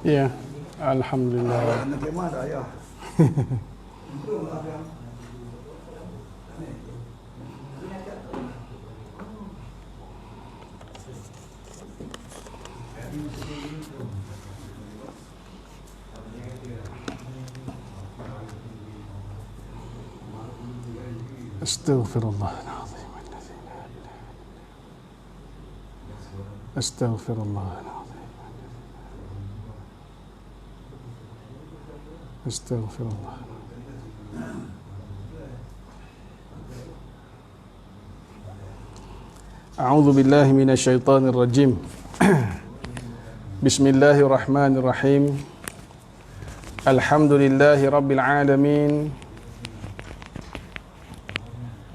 Ya, alhamdulillah. Astaghfirullahaladzim. Astaghfirullahaladzim. Astaghfirullah. A'udzu billahi minasyaitonir rajim. Bismillahirrahmanirrahim. Alhamdulillahi rabbil alamin.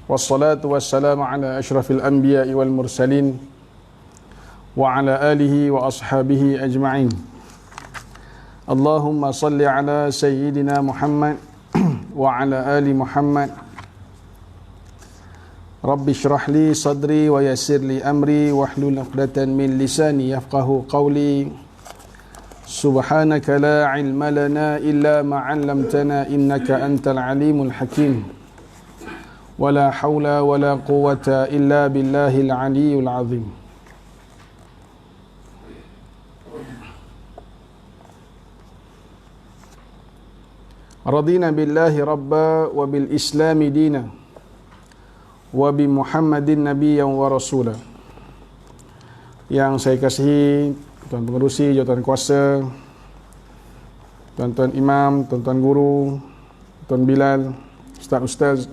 Wassalatu wassalamu ala asyrafil anbiya'i wal mursalin wa ala alihi wa ashabihi ajma'in. Allahumma salli ala sayyidina Muhammad wa ala ali Muhammad. Rabbi shrah li sadri wa yassir li amri wahlul 'uqdatan min lisani yafqahu qawli. Subhanaka la ilma lana illa ma 'allamtana innaka antal alimul hakim. Wala haula wala quwwata illa billahil aliyyil azim. Radina billahi rabba wa bil islami dina wa bi Muhammadin nabiyyan wa rasula. Yang saya kasihi tuan pengerusi, jawatan kuasa, tuan-tuan imam, tuan-tuan guru, tuan Bilal, ustaz-ustaz,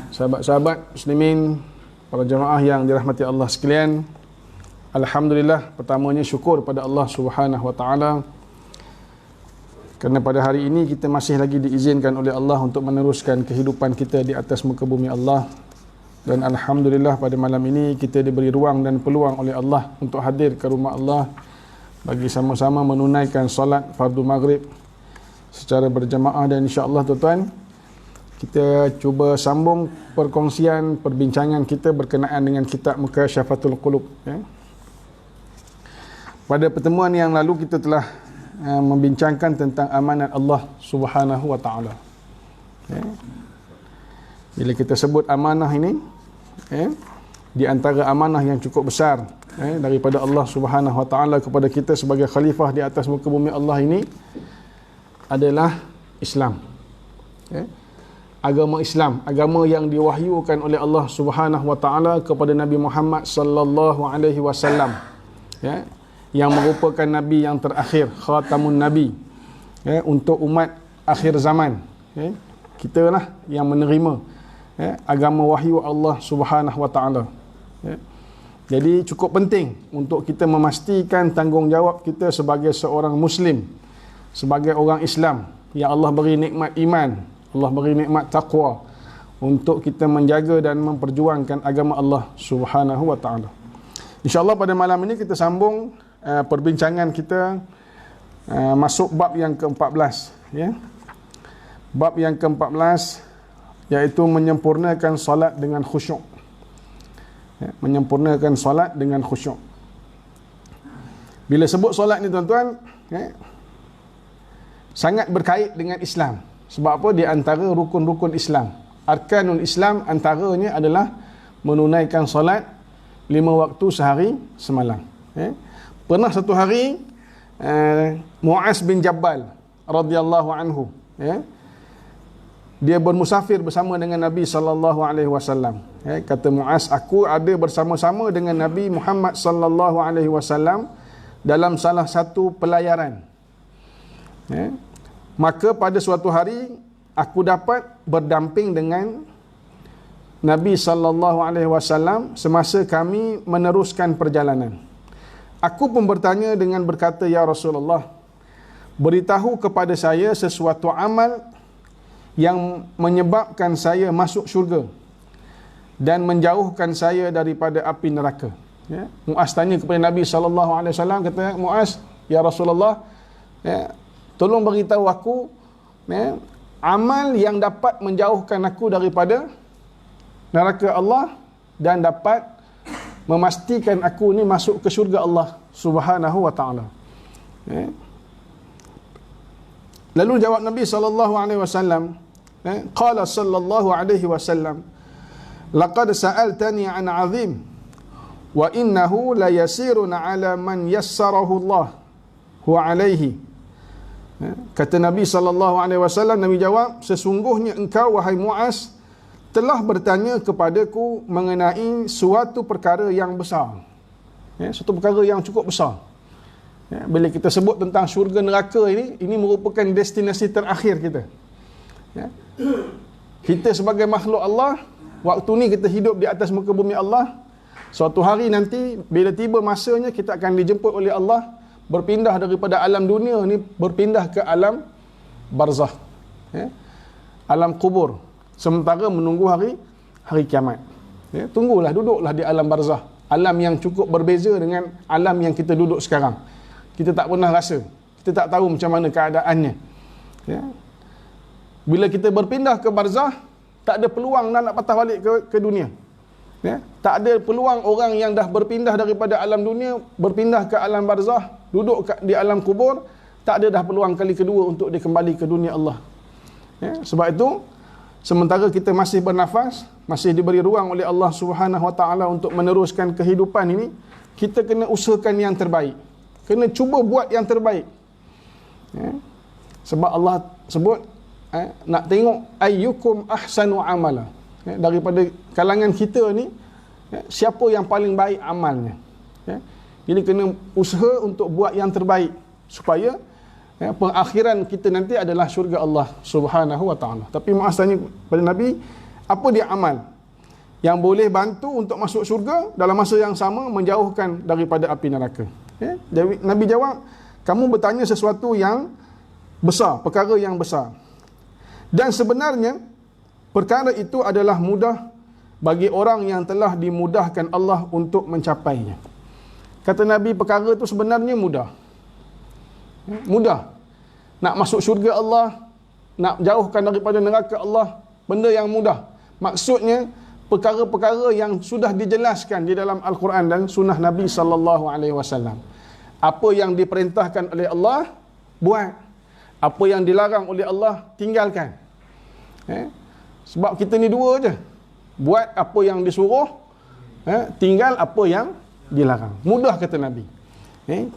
sahabat-sahabat muslimin, para jemaah yang dirahmati Allah sekalian. Alhamdulillah, pertamanya syukur pada Allah Subhanahu wa taala kerana pada hari ini kita masih lagi diizinkan oleh Allah untuk meneruskan kehidupan kita di atas muka bumi Allah. Dan alhamdulillah pada malam ini kita diberi ruang dan peluang oleh Allah untuk hadir ke rumah Allah bagi sama-sama menunaikan solat fardu maghrib secara berjamaah. Dan insya-Allah tuan-tuan, kita cuba sambung perkongsian perbincangan kita berkenaan dengan kitab Mukasyafatul Qulub, ya. Pada pertemuan yang lalu kita telah membincangkan tentang amanat Allah Subhanahu wa taala. Ya. Bila kita sebut amanah ini, ya, di antara amanah yang cukup besar, ya, daripada Allah Subhanahu wa taala kepada kita sebagai khalifah di atas muka bumi Allah ini adalah Islam. Ya. Agama Islam, agama yang diwahyukan oleh Allah Subhanahu wa taala kepada Nabi Muhammad sallallahu alaihi wasallam, ya, yang merupakan nabi yang terakhir, khatamun nabi, ya, untuk umat akhir zaman, ya. Kita lah yang menerima, ya, agama wahyu Allah Subhanahu wa taala, ya. Jadi cukup penting untuk kita memastikan tanggungjawab kita sebagai seorang muslim, sebagai orang Islam yang Allah beri nikmat iman, Allah beri nikmat taqwa, untuk kita menjaga dan memperjuangkan agama Allah Subhanahu wa taala. InsyaAllah pada malam ini kita sambung perbincangan kita, masuk bab yang ke-14, ya. Bab yang ke-14 iaitu menyempurnakan solat dengan khusyuk, ya, menyempurnakan solat dengan khusyuk. Bila sebut solat ni tuan-tuan, ya, sangat berkait dengan Islam. Sebab apa? Di antara rukun-rukun Islam, arkanul Islam, antaranya adalah menunaikan solat 5 waktu sehari semalam, ya. Pernah satu hari Muaz bin Jabal radhiyallahu anhu, ya, dia bermusafir bersama dengan Nabi sallallahu alaihi wasallam. Ya, kata Muaz, aku ada bersama-sama dengan Nabi Muhammad sallallahu alaihi wasallam dalam salah satu pelayaran. Ya, maka pada suatu hari aku dapat berdamping dengan Nabi sallallahu alaihi wasallam semasa kami meneruskan perjalanan. Aku pun bertanya dengan berkata, ya Rasulullah, beritahu kepada saya sesuatu amal yang menyebabkan saya masuk syurga. dan menjauhkan saya daripada api neraka. Ya. Muaz tanya kepada Nabi SAW, kata, Muaz, ya Rasulullah, ya, tolong beritahu aku, ya, amal yang dapat menjauhkan aku daripada neraka Allah dan dapat memastikan aku ni masuk ke syurga Allah Subhanahu wa taala. Ya. Lalu jawab Nabi SAW, qala sallallahu alaihi wasallam, laqad sa'altani an 'azim wa innahu la yasirun 'ala man yassarahu Allah huwa alaihi. Kata Nabi SAW, Nabi jawab, sesungguhnya engkau wahai Muaz telah bertanya kepadaku mengenai suatu perkara yang besar. Ya, suatu perkara yang cukup besar. Ya, bila kita sebut tentang syurga neraka ini merupakan destinasi terakhir kita. Ya. Kita sebagai makhluk Allah, waktu ni kita hidup di atas muka bumi Allah. Suatu hari nanti bila tiba masanya kita akan dijemput oleh Allah, berpindah daripada alam dunia ni, berpindah ke alam barzah, ya, alam kubur, sementara menunggu hari kiamat. Ya, tunggulah, duduklah di alam barzah, alam yang cukup berbeza dengan alam yang kita duduk sekarang. Kita tak pernah rasa, kita tak tahu macam mana keadaannya. Ya. Bila kita berpindah ke barzah, tak ada peluang nak patah balik ke dunia. Ya. Tak ada peluang orang yang dah berpindah daripada alam dunia, berpindah ke alam barzah, duduk di alam kubur, tak ada dah peluang kali kedua untuk dia kembali ke dunia Allah. Ya. Sebab itu, sementara kita masih bernafas, masih diberi ruang oleh Allah Subhanahu wa taala untuk meneruskan kehidupan ini, kita kena usahakan yang terbaik. Kena cuba buat yang terbaik. Ya. Sebab Allah sebut, nak tengok ayyukum ahsanu amala. Ya, daripada kalangan kita ni, ya, siapa yang paling baik amalnya. Ya. Jadi kena usaha untuk buat yang terbaik supaya, ya, pengakhiran kita nanti adalah syurga Allah Subhanahu wa taala. Tapi Muaz tanya kepada Nabi, apa dia amal yang boleh bantu untuk masuk syurga dalam masa yang sama menjauhkan daripada api neraka? Ya. Nabi jawab, kamu bertanya sesuatu yang besar, perkara yang besar. Dan sebenarnya perkara itu adalah mudah bagi orang yang telah dimudahkan Allah untuk mencapainya. Kata Nabi, perkara itu sebenarnya mudah. Mudah. Nak masuk syurga Allah, nak jauhkan daripada neraka Allah, benda yang mudah. Maksudnya perkara-perkara yang sudah dijelaskan di dalam Al-Quran dan sunnah Nabi SAW. Apa yang diperintahkan oleh Allah, buat. Apa yang dilarang oleh Allah, tinggalkan. Sebab kita ni dua je. Buat apa yang disuruh, tinggal apa yang dilarang. Mudah kata Nabi.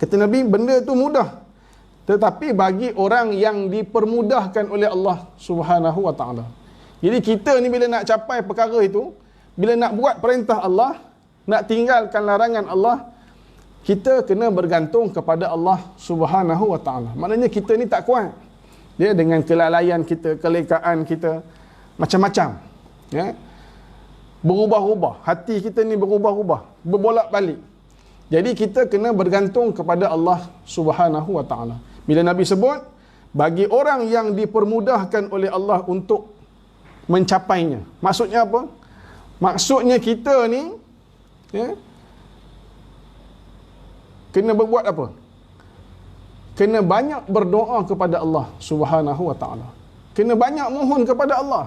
Kata Nabi, benda tu mudah. Tetapi bagi orang yang dipermudahkan oleh Allah Subhanahu wa taala. Jadi kita ni bila nak capai perkara itu, bila nak buat perintah Allah, nak tinggalkan larangan Allah, kita kena bergantung kepada Allah Subhanahu wa taala. Maknanya kita ni tak kuat. Dia dengan kelalaian kita, kelekaan kita, macam-macam. Ya. Berubah-ubah. Hati kita ni berubah-ubah, berbolak-balik. Jadi kita kena bergantung kepada Allah Subhanahu wa taala. Bila Nabi sebut, bagi orang yang dipermudahkan oleh Allah untuk mencapainya. Maksudnya apa? Maksudnya kita ni, ya, kena berbuat apa? Kena banyak berdoa kepada Allah Subhanahu wa taala. Kena banyak mohon kepada Allah.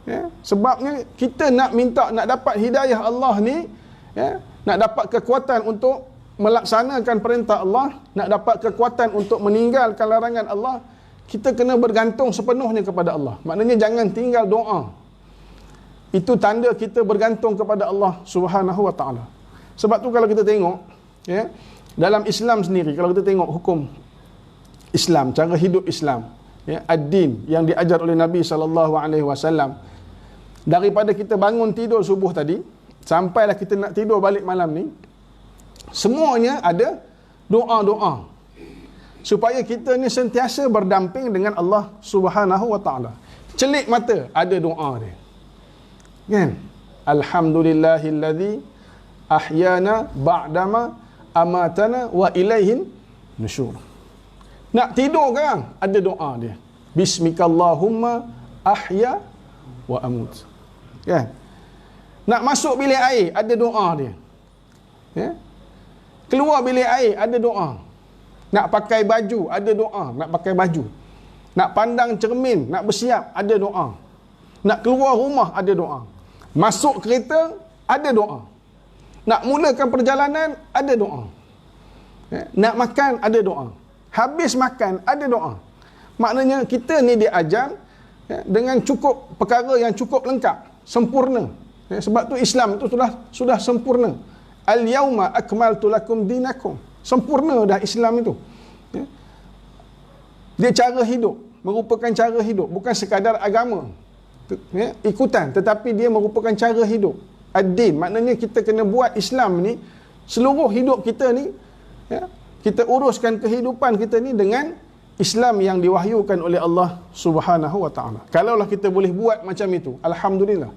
Ya, sebabnya kita nak minta, nak dapat hidayah Allah ni, ya, nak dapat kekuatan untuk melaksanakan perintah Allah, nak dapat kekuatan untuk meninggalkan larangan Allah, kita kena bergantung sepenuhnya kepada Allah. Maknanya jangan tinggal doa. Itu tanda kita bergantung kepada Allah Subhanahu wa taala. Sebab tu kalau kita tengok, ya, dalam Islam sendiri, kalau kita tengok hukum Islam, cara hidup Islam, ya, ad-din yang diajar oleh Nabi SAW, daripada kita bangun tidur subuh tadi sampailah kita nak tidur balik malam ni, semuanya ada doa-doa supaya kita ni sentiasa berdamping dengan Allah Subhanahu wa taala. Celik mata ada doa dia. Kan? Alhamdulillahillazi ahyana ba'dama amatana wa ilaihin nusyur. Nak tidur kan? Ada doa dia. Bismikallahumma ahya wa amut. Kan? Nak masuk bilik air, ada doa dia. Ya? Keluar bilik air, ada doa. Nak pakai baju, ada doa. Nak pakai baju. Nak pandang cermin, nak bersiap, ada doa. Nak keluar rumah, ada doa. Masuk kereta, ada doa. Nak mulakan perjalanan, ada doa. Ya? Nak makan, ada doa. Habis makan, ada doa. Maknanya kita ni diajar dengan cukup perkara yang cukup lengkap, sempurna. Sebab tu Islam itu sudah sempurna. Al-yauma akmaltu lakum dinakum. Sempurna dah Islam itu. Dia cara hidup, merupakan cara hidup, bukan sekadar agama. Ikutan, tetapi dia merupakan cara hidup. Ad-din, maknanya kita kena buat Islam ni, seluruh hidup kita ni, kita uruskan kehidupan kita ni dengan Islam yang diwahyukan oleh Allah Subhanahu wa taala. Kalaulah kita boleh buat macam itu, alhamdulillah.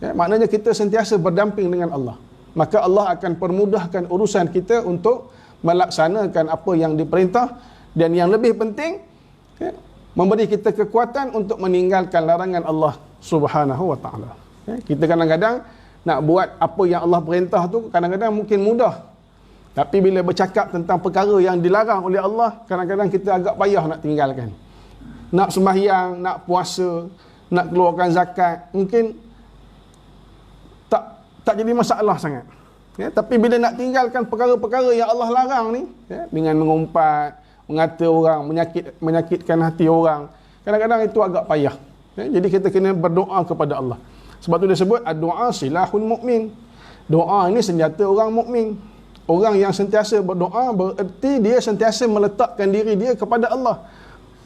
Maknanya kita sentiasa berdamping dengan Allah. Maka Allah akan permudahkan urusan kita untuk melaksanakan apa yang diperintah, dan yang lebih penting, memberi kita kekuatan untuk meninggalkan larangan Allah Subhanahu wa taala. Kita kadang-kadang nak buat apa yang Allah perintah tu kadang-kadang mungkin mudah. Tapi bila bercakap tentang perkara yang dilarang oleh Allah, kadang-kadang kita agak payah nak tinggalkan. Nak sembahyang, nak puasa, nak keluarkan zakat, mungkin tak jadi masalah sangat. Tapi bila nak tinggalkan perkara-perkara yang Allah larang ni, dengan mengumpat, mengata orang, menyakitkan hati orang, kadang-kadang itu agak payah. Jadi kita kena berdoa kepada Allah. Sebab tu dia sebut ad-du'a silahul mukmin. Doa ini senjata orang mukmin. Orang yang sentiasa berdoa bererti dia sentiasa meletakkan diri dia kepada Allah,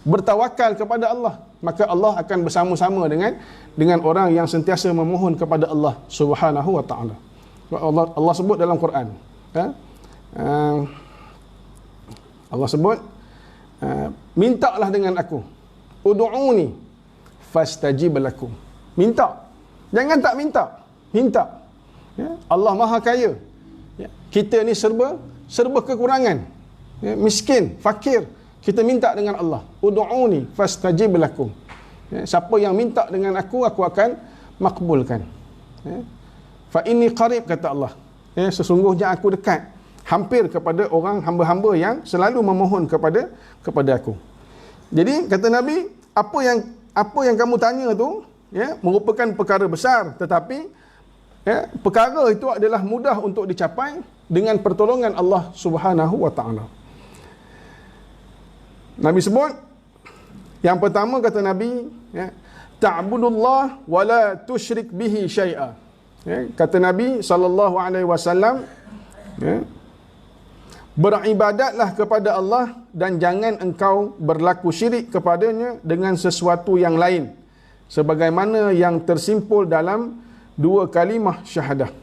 bertawakal kepada Allah. Maka Allah akan bersama-sama dengan orang yang sentiasa memohon kepada Allah Subhanahu wa taala. Allah sebut dalam Quran, Allah sebut, mintalah dengan aku, ud'uni fastajib lakum. Minta, jangan tak minta. Allah Maha Kaya. Kita ni serba kekurangan, miskin, fakir. Kita minta dengan Allah, ud'uni fastajib lakum. Siapa yang minta dengan aku akan makbulkan. Fa inni qarib, kata Allah. Sesungguhnya aku dekat, hampir kepada orang hamba-hamba yang selalu memohon kepada aku. Jadi kata Nabi, apa yang kamu tanya tu merupakan perkara besar, tetapi perkara itu adalah mudah untuk dicapai dengan pertolongan Allah Subhanahu wa taala. Nabi sebut, yang pertama kata Nabi, ta'budullah wa la tusyrik bihi syai'a. Kata Nabi sallallahu alaihi wasallam, beribadatlah kepada Allah dan jangan engkau berlaku syirik kepadanya dengan sesuatu yang lain, sebagaimana yang tersimpul dalam dua kalimah syahadah.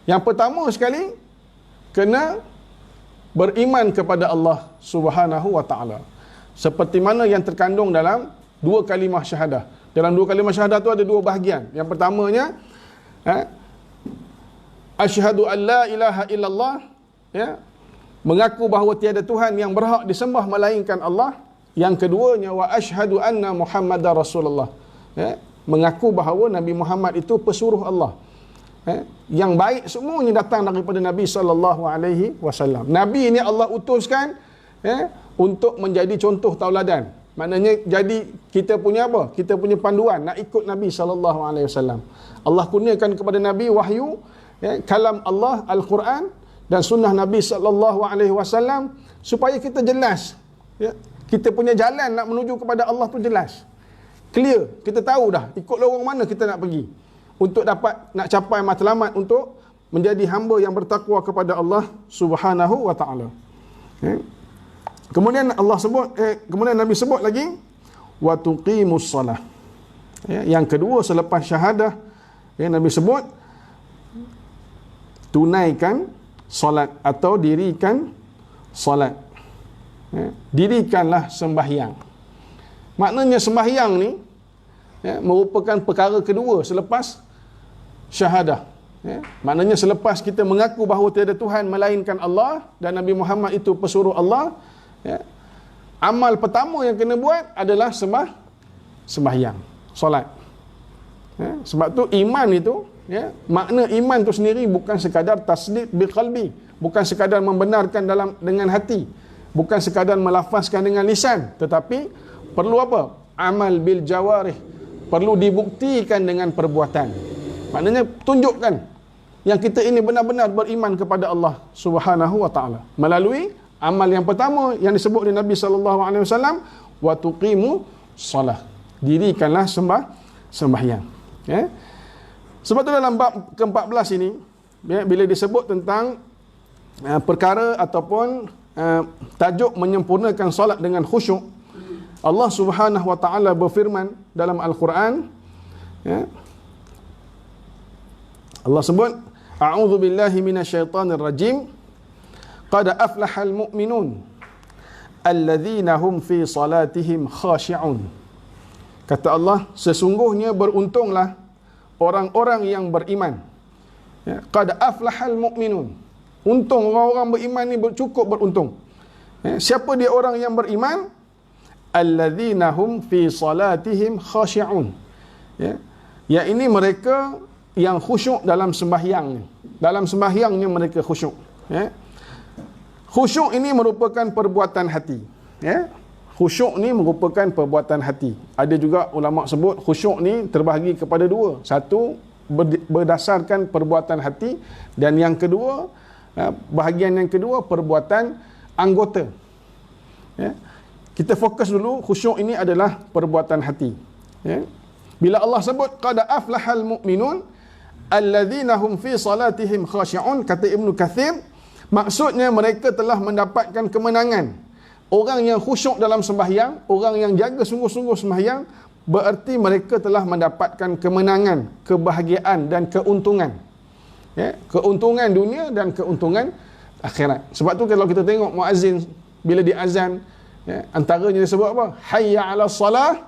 Yang pertama sekali, kena beriman kepada Allah Subhanahu wa taala, seperti mana yang terkandung dalam dua kalimah syahadah. Dalam dua kalimah syahadah tu ada dua bahagian. Yang pertamanya, asyhadu an la ilaha illallah, mengaku bahawa tiada Tuhan yang berhak disembah melainkan Allah. Yang keduanya, wa asyhadu anna Muhammadar Rasulullah, mengaku bahawa Nabi Muhammad itu pesuruh Allah. Yang baik semuanya datang daripada Nabi sallallahu alaihi wasallam. Nabi ini Allah utuskan untuk menjadi contoh tauladan. Maknanya jadi kita punya apa? Kita punya panduan nak ikut Nabi sallallahu alaihi wasallam. Allah kurniakan kepada Nabi wahyu, kalam Allah Al-Quran dan sunnah Nabi sallallahu alaihi wasallam, supaya kita jelas, kita punya jalan nak menuju kepada Allah tu jelas, clear. Kita tahu dah ikut lorong mana kita nak pergi untuk dapat nak capai matlamat untuk menjadi hamba yang bertakwa kepada Allah Subhanahu wa taala. Kemudian Allah sebut, kemudian Nabi sebut lagi, wa tuqimus salah. Yang kedua selepas syahadah, Nabi sebut tunaikan solat atau dirikan solat. Dirikanlah sembahyang. Maknanya sembahyang ni merupakan perkara kedua selepas syahadah. Maknanya selepas kita mengaku bahawa tiada Tuhan melainkan Allah dan Nabi Muhammad itu pesuruh Allah, amal pertama yang kena buat adalah sembahyang, solat. Sebab tu iman itu, makna iman itu sendiri bukan sekadar tasdiq bil qalbi, bukan sekadar membenarkan dengan hati, bukan sekadar melafazkan dengan lisan, tetapi perlu apa? Amal bil jawarih, perlu dibuktikan dengan perbuatan. Maknanya tunjukkan yang kita ini benar-benar beriman kepada Allah Subhanahu wa taala melalui amal yang pertama yang disebut oleh Nabi sallallahu alaihi wasallam, wa tuqimu salah. Dirikanlah sembahyang. Sebab tu dalam bab ke-14 ini, bila disebut tentang perkara ataupun tajuk menyempurnakan solat dengan khusyuk, Allah Subhanahu wa taala berfirman dalam Al-Quran, Allah sebut, a'udzu billahi minasyaitonir rajim, qad aflahal mu'minun alladzina hum fi salatihim khashi'un. Kata Allah, sesungguhnya beruntunglah orang-orang yang beriman. Qad aflahal mu'minun. Untung orang-orang beriman ni cukup beruntung. Siapa dia orang yang beriman? Alladzina hum fi salatihim khashi'un. Ya, ini mereka yang khusyuk dalam sembahyangnya. Dalam sembahyangnya mereka khusyuk. Khusyuk ini merupakan perbuatan hati. Khusyuk ni merupakan perbuatan hati. Ada juga ulama sebut khusyuk ni terbahagi kepada dua. Satu, berdasarkan perbuatan hati, dan yang kedua, bahagian yang kedua, perbuatan anggota. Kita fokus dulu, khusyuk ini adalah perbuatan hati. Bila Allah sebut qad aflahal mu'minun alladzina hum fi salatihim khashi'un, kata Ibnu Katsir, maksudnya mereka telah mendapatkan kemenangan. Orang yang khusyuk dalam sembahyang, orang yang jaga sungguh-sungguh sembahyang, bererti mereka telah mendapatkan kemenangan, kebahagiaan dan keuntungan. Keuntungan dunia dan keuntungan akhirat. Sebab tu kalau kita tengok muazzin bila diazan, antaranya disebut apa? Hayya 'alas salah,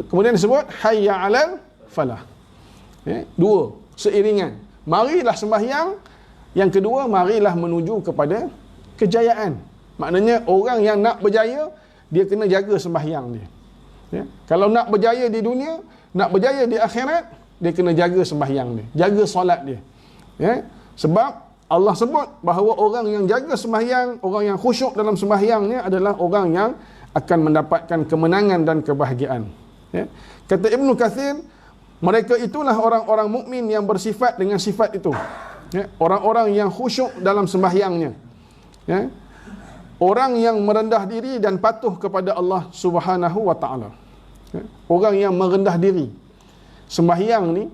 kemudian disebut hayya 'alal falah. Dua seiringan. Marilah sembahyang, yang kedua marilah menuju kepada kejayaan. Maknanya orang yang nak berjaya, dia kena jaga sembahyang dia. Kalau nak berjaya di dunia, nak berjaya di akhirat, dia kena jaga sembahyang dia, jaga solat dia. Sebab Allah sebut bahawa orang yang jaga sembahyang, orang yang khusyuk dalam sembahyangnya adalah orang yang akan mendapatkan kemenangan dan kebahagiaan. Kata Ibnu Katsir, mereka itulah orang-orang mukmin yang bersifat dengan sifat itu. Orang-orang yang khusyuk dalam sembahyangnya. Orang yang merendah diri dan patuh kepada Allah Subhanahu wa taala. Orang yang merendah diri. Sembahyang ni,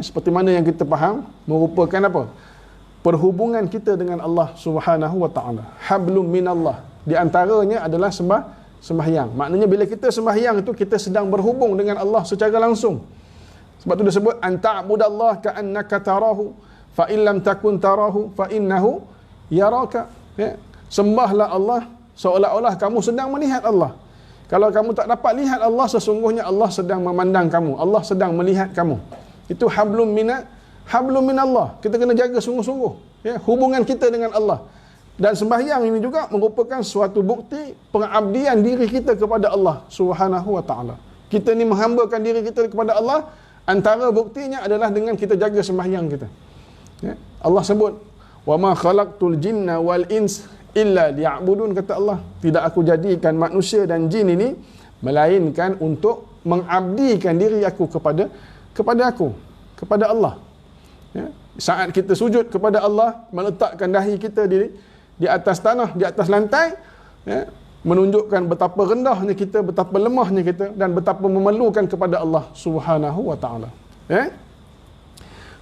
seperti mana yang kita faham, merupakan apa? Perhubungan kita dengan Allah Subhanahu wa taala. Hablum minallah. Di antaranya adalah sembahyang. Maknanya bila kita sembahyang itu, kita sedang berhubung dengan Allah secara langsung. Sebab tu disebut anta'budallah ka'annaka tarahu fa in lam takun tarahu fa innahu yaraka. Sembahlah Allah seolah-olah kamu sedang melihat Allah. Kalau kamu tak dapat lihat Allah, sesungguhnya Allah sedang memandang kamu, Allah sedang melihat kamu. Itu hablum minallah. Kita kena jaga sungguh-sungguh hubungan kita dengan Allah. Dan sembahyang ini juga merupakan suatu bukti pengabdian diri kita kepada Allah Subhanahu wa taala. Kita ni menghambakan diri kita kepada Allah, antara buktinya adalah dengan kita jaga sembahyang kita. Allah sebut, wa ma khalaqtul jinna wal ins illa liya'budun, kata Allah, tidak aku jadikan manusia dan jin ini melainkan untuk mengabdikan diri aku kepada aku, kepada Allah. Saat kita sujud kepada Allah, meletakkan dahi kita di atas tanah, di atas lantai, menunjukkan betapa rendahnya kita, betapa lemahnya kita, dan betapa memerlukan kepada Allah Subhanahu wa taala.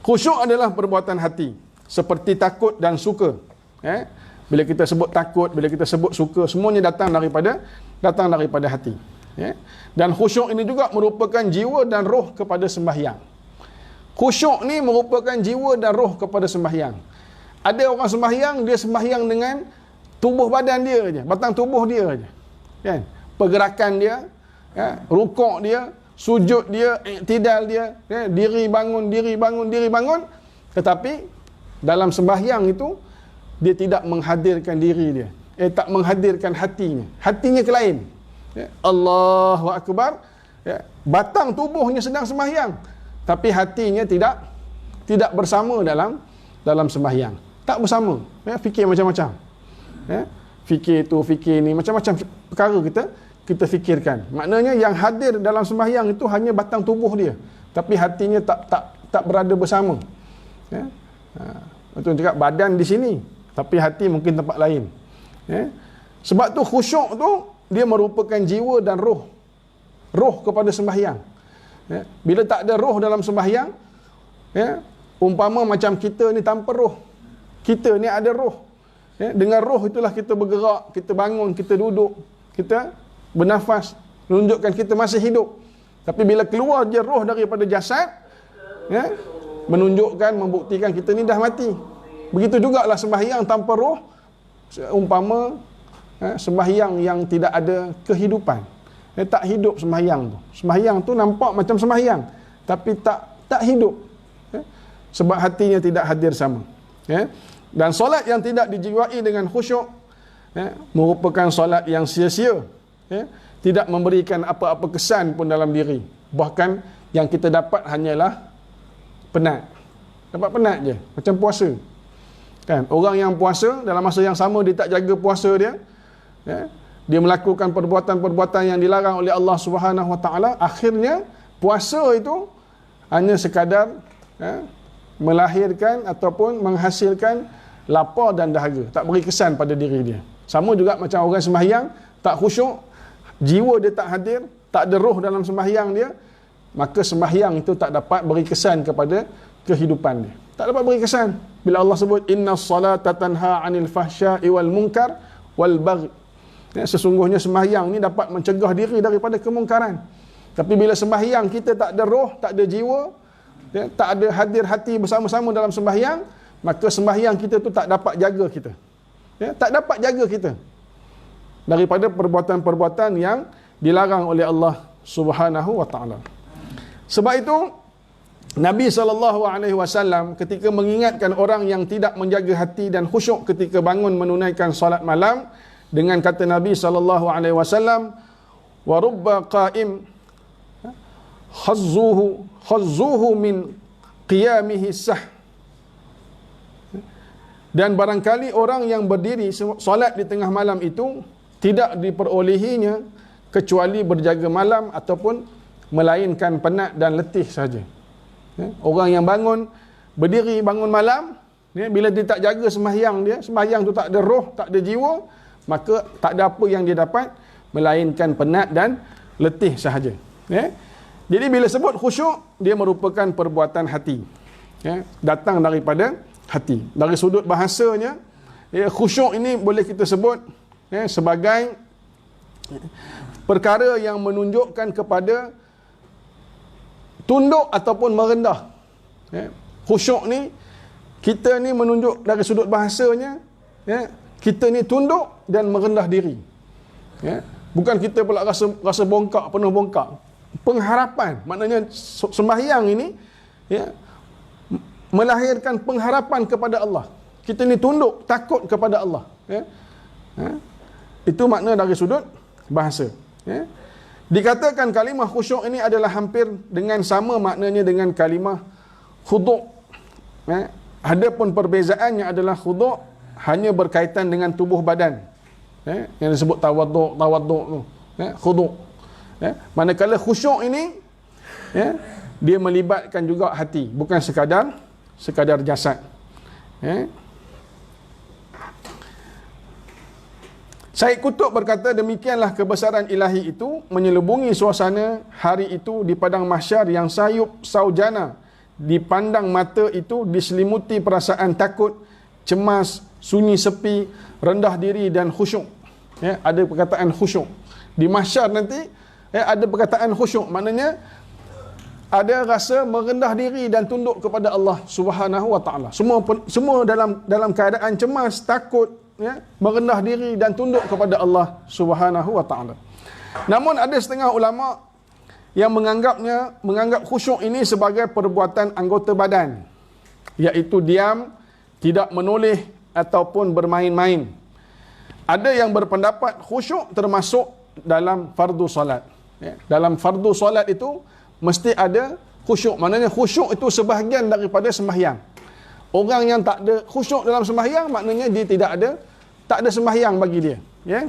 Khusyuk adalah perbuatan hati, seperti takut dan suka. Bila kita sebut takut, bila kita sebut suka, semuanya datang daripada hati. Dan khusyuk ini juga merupakan jiwa dan roh kepada sembahyang. Khusyuk ni merupakan jiwa dan roh kepada sembahyang. Ada orang sembahyang, dia sembahyang dengan tubuh badan dia aja, batang tubuh dia aja. Pergerakan dia, rukuk dia, sujud dia, iktidal dia, diri bangun. Tetapi dalam sembahyang itu, dia tidak menghadirkan diri dia. Tak menghadirkan hatinya. Hatinya ke lain. Allahu Akbar. Batang tubuhnya sedang sembahyang, tapi hatinya tidak bersama dalam sembahyang. Tak bersama. Fikir macam-macam. Fikir tu, fikir ni, macam-macam perkara kita fikirkan. Maknanya yang hadir dalam sembahyang itu hanya batang tubuh dia, tapi hatinya tak berada bersama. Betul cakap badan di sini, tapi hati mungkin tempat lain. Sebab tu khusyuk tu dia merupakan jiwa dan roh kepada sembahyang. Bila tak ada roh dalam sembahyang, umpama macam kita ni tanpa roh, kita ni ada roh. Dengan roh itulah kita bergerak, kita bangun, kita duduk, kita bernafas, menunjukkan kita masih hidup. Tapi bila keluar je roh daripada jasad, menunjukkan, membuktikan kita ni dah mati. Begitu jugalah sembahyang tanpa roh, umpama sembahyang yang tidak ada kehidupan. Tak hidup sembahyang tu. Sembahyang tu nampak macam sembahyang, tapi tak hidup. Sebab hatinya tidak hadir sama. Dan solat yang tidak dijiwai dengan khusyuk merupakan solat yang sia-sia. Tidak memberikan apa-apa kesan pun dalam diri. Bahkan yang kita dapat hanyalah penat. Dapat penat je, macam puasa. Kan? Orang yang puasa dalam masa yang sama dia tak jaga puasa dia. Dia melakukan perbuatan-perbuatan yang dilarang oleh Allah Subhanahu Wa Taala. Akhirnya puasa itu hanya sekadar melahirkan ataupun menghasilkan lapar dan dahaga, tak beri kesan pada diri dia. Sama juga macam orang sembahyang tak khusyuk, jiwa dia tak hadir, tak ada roh dalam sembahyang dia, maka sembahyang itu tak dapat beri kesan kepada kehidupan dia. Tak dapat beri kesan. Bila Allah sebut innas salata tanha 'anil fahsya'i wal munkar wal baghi, sesungguhnya sembahyang ni dapat mencegah diri daripada kemungkaran. Tapi bila sembahyang kita tak ada roh, tak ada jiwa, tak ada hadir hati bersama-sama dalam sembahyang, maka sembahyang kita tu tak dapat jaga kita. Tak dapat jaga kita daripada perbuatan-perbuatan yang dilarang oleh Allah Subhanahu Wa Taala. Sebab itu Nabi SAW ketika mengingatkan orang yang tidak menjaga hati dan khusyuk ketika bangun menunaikan solat malam, dengan kata Nabi SAW, wa rubba qa'im khazzuhu min qiyamihi sah. Dan barangkali orang yang berdiri solat di tengah malam itu tidak diperolehinya kecuali berjaga malam ataupun melainkan penat dan letih saja. Orang yang berdiri bangun malam, bila dia tak jaga sembahyang tu tak ada roh, tak ada jiwa, maka tak ada apa yang dia dapat melainkan penat dan letih sahaja. Jadi bila sebut khusyuk, dia merupakan perbuatan hati. Datang daripada hati. Dari sudut bahasanya, khusyuk ini boleh kita sebut sebagai perkara yang menunjukkan kepada tunduk ataupun merendah. Khusyuk ni, kita ni menunjuk dari sudut bahasanya, kita ni tunduk dan merendah diri. Bukan kita pula rasa bongkak, penuh bongkak. Pengharapan, maknanya sembahyang ini melahirkan pengharapan kepada Allah. Kita ni tunduk, takut kepada Allah. Itu makna dari sudut bahasa. Dikatakan kalimah khusyuk ini adalah hampir dengan sama maknanya dengan kalimah khuduk. Adapun perbezaannya adalah khuduk hanya berkaitan dengan tubuh badan. Yang disebut tawaduk tu. Khuduk. Manakala khusyuk ini dia melibatkan juga hati, bukan sekadar jasad. Syed Qutb berkata, demikianlah kebesaran ilahi itu menyelubungi suasana hari itu di padang mahsyar yang sayup saujana. Dipandang mata itu diselimuti perasaan takut, cemas, sunyi sepi, rendah diri dan khusyuk. Ada perkataan khusyuk. Di mahsyar nanti ada perkataan khusyuk, maknanya ada rasa merendah diri dan tunduk kepada Allah Subhanahu Wa Taala. Semua dalam keadaan cemas, takut, merendah diri dan tunduk kepada Allah Subhanahu Wa Taala. Namun ada setengah ulama yang menganggap khusyuk ini sebagai perbuatan anggota badan, iaitu diam, tidak menoleh ataupun bermain-main. Ada yang berpendapat khusyuk termasuk dalam fardu solat. Dalam fardu solat itu mesti ada khusyuk. Maknanya khusyuk itu sebahagian daripada sembahyang. Orang yang tak ada khusyuk dalam sembahyang, maknanya dia tak ada sembahyang bagi dia. Ya.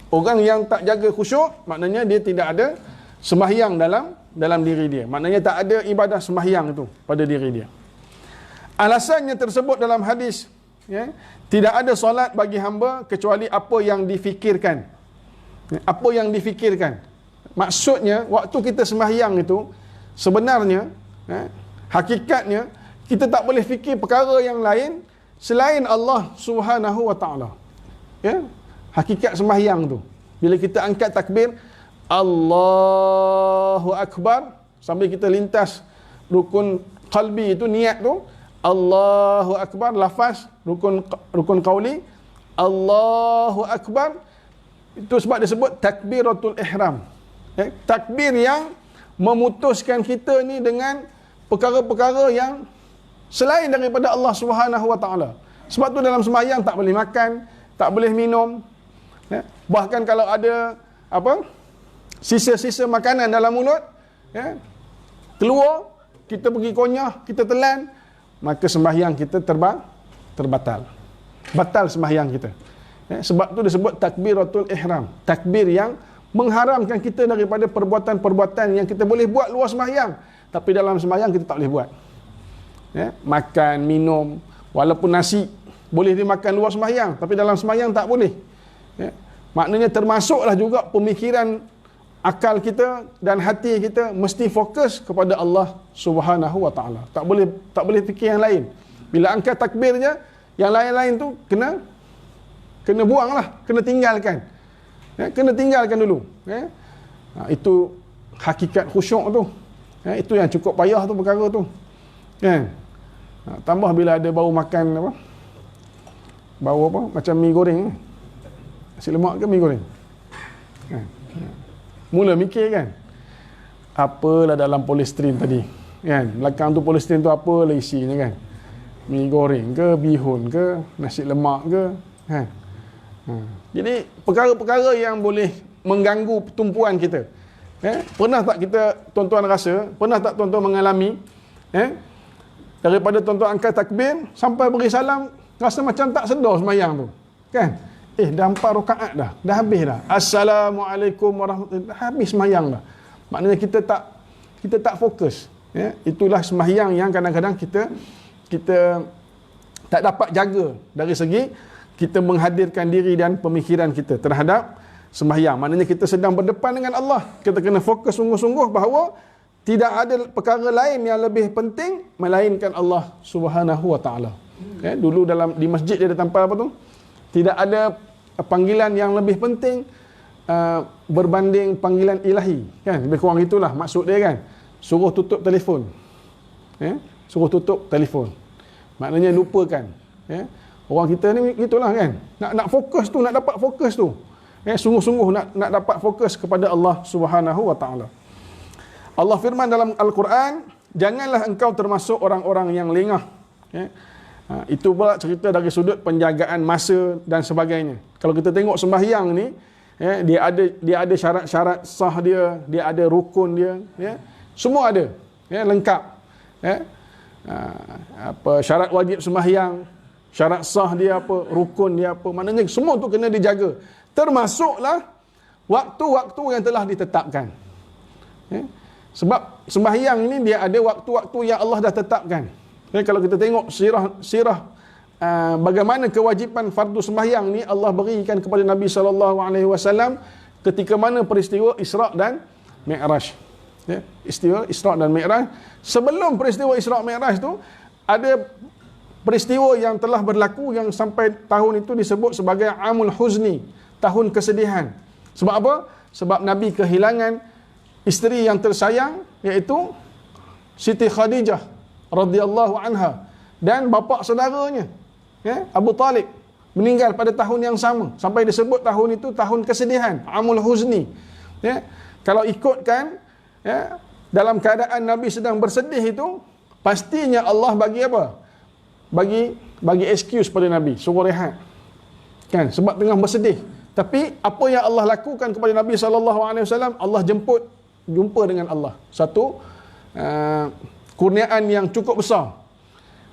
Orang yang tak jaga khusyuk, maknanya dia tidak ada sembahyang dalam diri dia. Maknanya tak ada ibadah sembahyang itu pada diri dia. Alasannya tersebut dalam hadis, ya, tidak ada solat bagi hamba kecuali apa yang difikirkan. Apa yang difikirkan. Maksudnya, waktu kita sembahyang itu, sebenarnya, ya, hakikatnya, kita tak boleh fikir perkara yang lain selain Allah Subhanahu Wa Taala. Ya, hakikat sembahyang tu. Bila kita angkat takbir, Allahu Akbar, sambil kita lintas rukun qalbi itu, niat tu, Allahu Akbar, lafaz rukun qauli, Allahu Akbar, itu sebab disebut takbiratul ihram. Takbir yang memutuskan kita ni dengan perkara-perkara yang selain daripada Allah Subhanahu Wa Taala. Sebab tu dalam sembahyang tak boleh makan, tak boleh minum. Ya. Bahkan kalau ada sisa-sisa makanan dalam mulut, ya, keluar, kita pergi konyah, kita telan, maka sembahyang kita terbatal. Batal sembahyang kita. Ya, sebab tu disebut takbiratul ihram. Takbir yang mengharamkan kita daripada perbuatan-perbuatan yang kita boleh buat luar sembahyang, tapi dalam sembahyang kita tak boleh buat. Ya, makan, minum, walaupun nasi boleh dimakan luar sembahyang, tapi dalam sembahyang tak boleh. Ya, maknanya termasuklah juga pemikiran akal kita dan hati kita mesti fokus kepada Allah Subhanahu Wa Taala. Tak boleh fikir yang lain. Bila angkat takbirnya, yang lain-lain tu kena buanglah, kena tinggalkan. Ya, kena tinggalkan dulu. Ya. Itu hakikat khusyuk tu. Ya, itu yang cukup payah tu perkara tu. Kan? Tambah bila ada bau makan bau macam mi goreng. Nasi lemak ke mi goreng? Kan? Mula mikir kan, apalah dalam polistrin tadi, kan? Belakang tu polistrin tu apalah isinya kan? Mi goreng ke, bihun ke, nasi lemak ke, kan? Jadi perkara-perkara yang boleh mengganggu tumpuan kita. Pernah tak kita tuan-tuan rasa, pernah tak tuan-tuan mengalami, daripada tuan-tuan angkat takbir sampai beri salam, rasa macam tak sedar sembahyang tu, kan? Dah 4 rakaat dah habis dah. Assalamualaikum warahmatullahi wabarakatuh. Habis sembahyang dah. Maknanya kita tak fokus. Ya, itulah sembahyang yang kadang-kadang kita tak dapat jaga dari segi kita menghadirkan diri dan pemikiran kita terhadap sembahyang. Maknanya kita sedang berdepan dengan Allah. Kita kena fokus sungguh-sungguh bahawa tidak ada perkara lain yang lebih penting melainkan Allah Subhanahu Wa Taala. Ya, dulu di masjid dia ada tampal apa tu? Tidak ada panggilan yang lebih penting berbanding panggilan ilahi, kan? Lebih kurang itulah maksud dia, kan? Suruh tutup telefon. Ya? Suruh tutup telefon. Maknanya lupakan. Ya? Orang kita ni itulah, kan? Nak fokus tu, nak dapat fokus tu. Ya? Sungguh-sungguh nak dapat fokus kepada Allah Subhanahu Wa Taala. Allah firman dalam Al-Quran, janganlah engkau termasuk orang-orang yang lengah. Ya? Itu pula cerita dari sudut penjagaan masa dan sebagainya. Kalau kita tengok sembahyang ni, ya, dia ada syarat-syarat sah dia ada rukun dia, ya, semua ada, ya, lengkap. Ya. Syarat wajib sembahyang, syarat sah dia apa, rukun dia apa, maknanya semua tu kena dijaga. Termasuklah waktu-waktu yang telah ditetapkan. Ya. Sebab sembahyang ini dia ada waktu-waktu yang Allah dah tetapkan. Ya, kalau kita tengok sirah bagaimana kewajipan fardu sembahyang ni Allah berikan kepada Nabi SAW ketika mana peristiwa Isra dan Mi'raj. Ya, istiwa Isra dan Mi'raj. Sebelum peristiwa Isra Mi'raj tu ada peristiwa yang telah berlaku yang sampai tahun itu disebut sebagai Amul Huzni, tahun kesedihan. Sebab apa? Sebab Nabi kehilangan isteri yang tersayang, iaitu Siti Khadijah radhiyallahu anha, dan bapa saudaranya, ya, Abu Talib, meninggal pada tahun yang sama, sampai disebut tahun itu tahun kesedihan, Amul Huzni. Ya, kalau ikutkan, ya, dalam keadaan Nabi sedang bersedih itu, pastinya Allah bagi apa? Bagi excuse pada Nabi, suruh rehat. Kan, sebab tengah bersedih. Tapi apa yang Allah lakukan kepada Nabi SAW, Allah jumpa dengan Allah. Satu kurniaan yang cukup besar.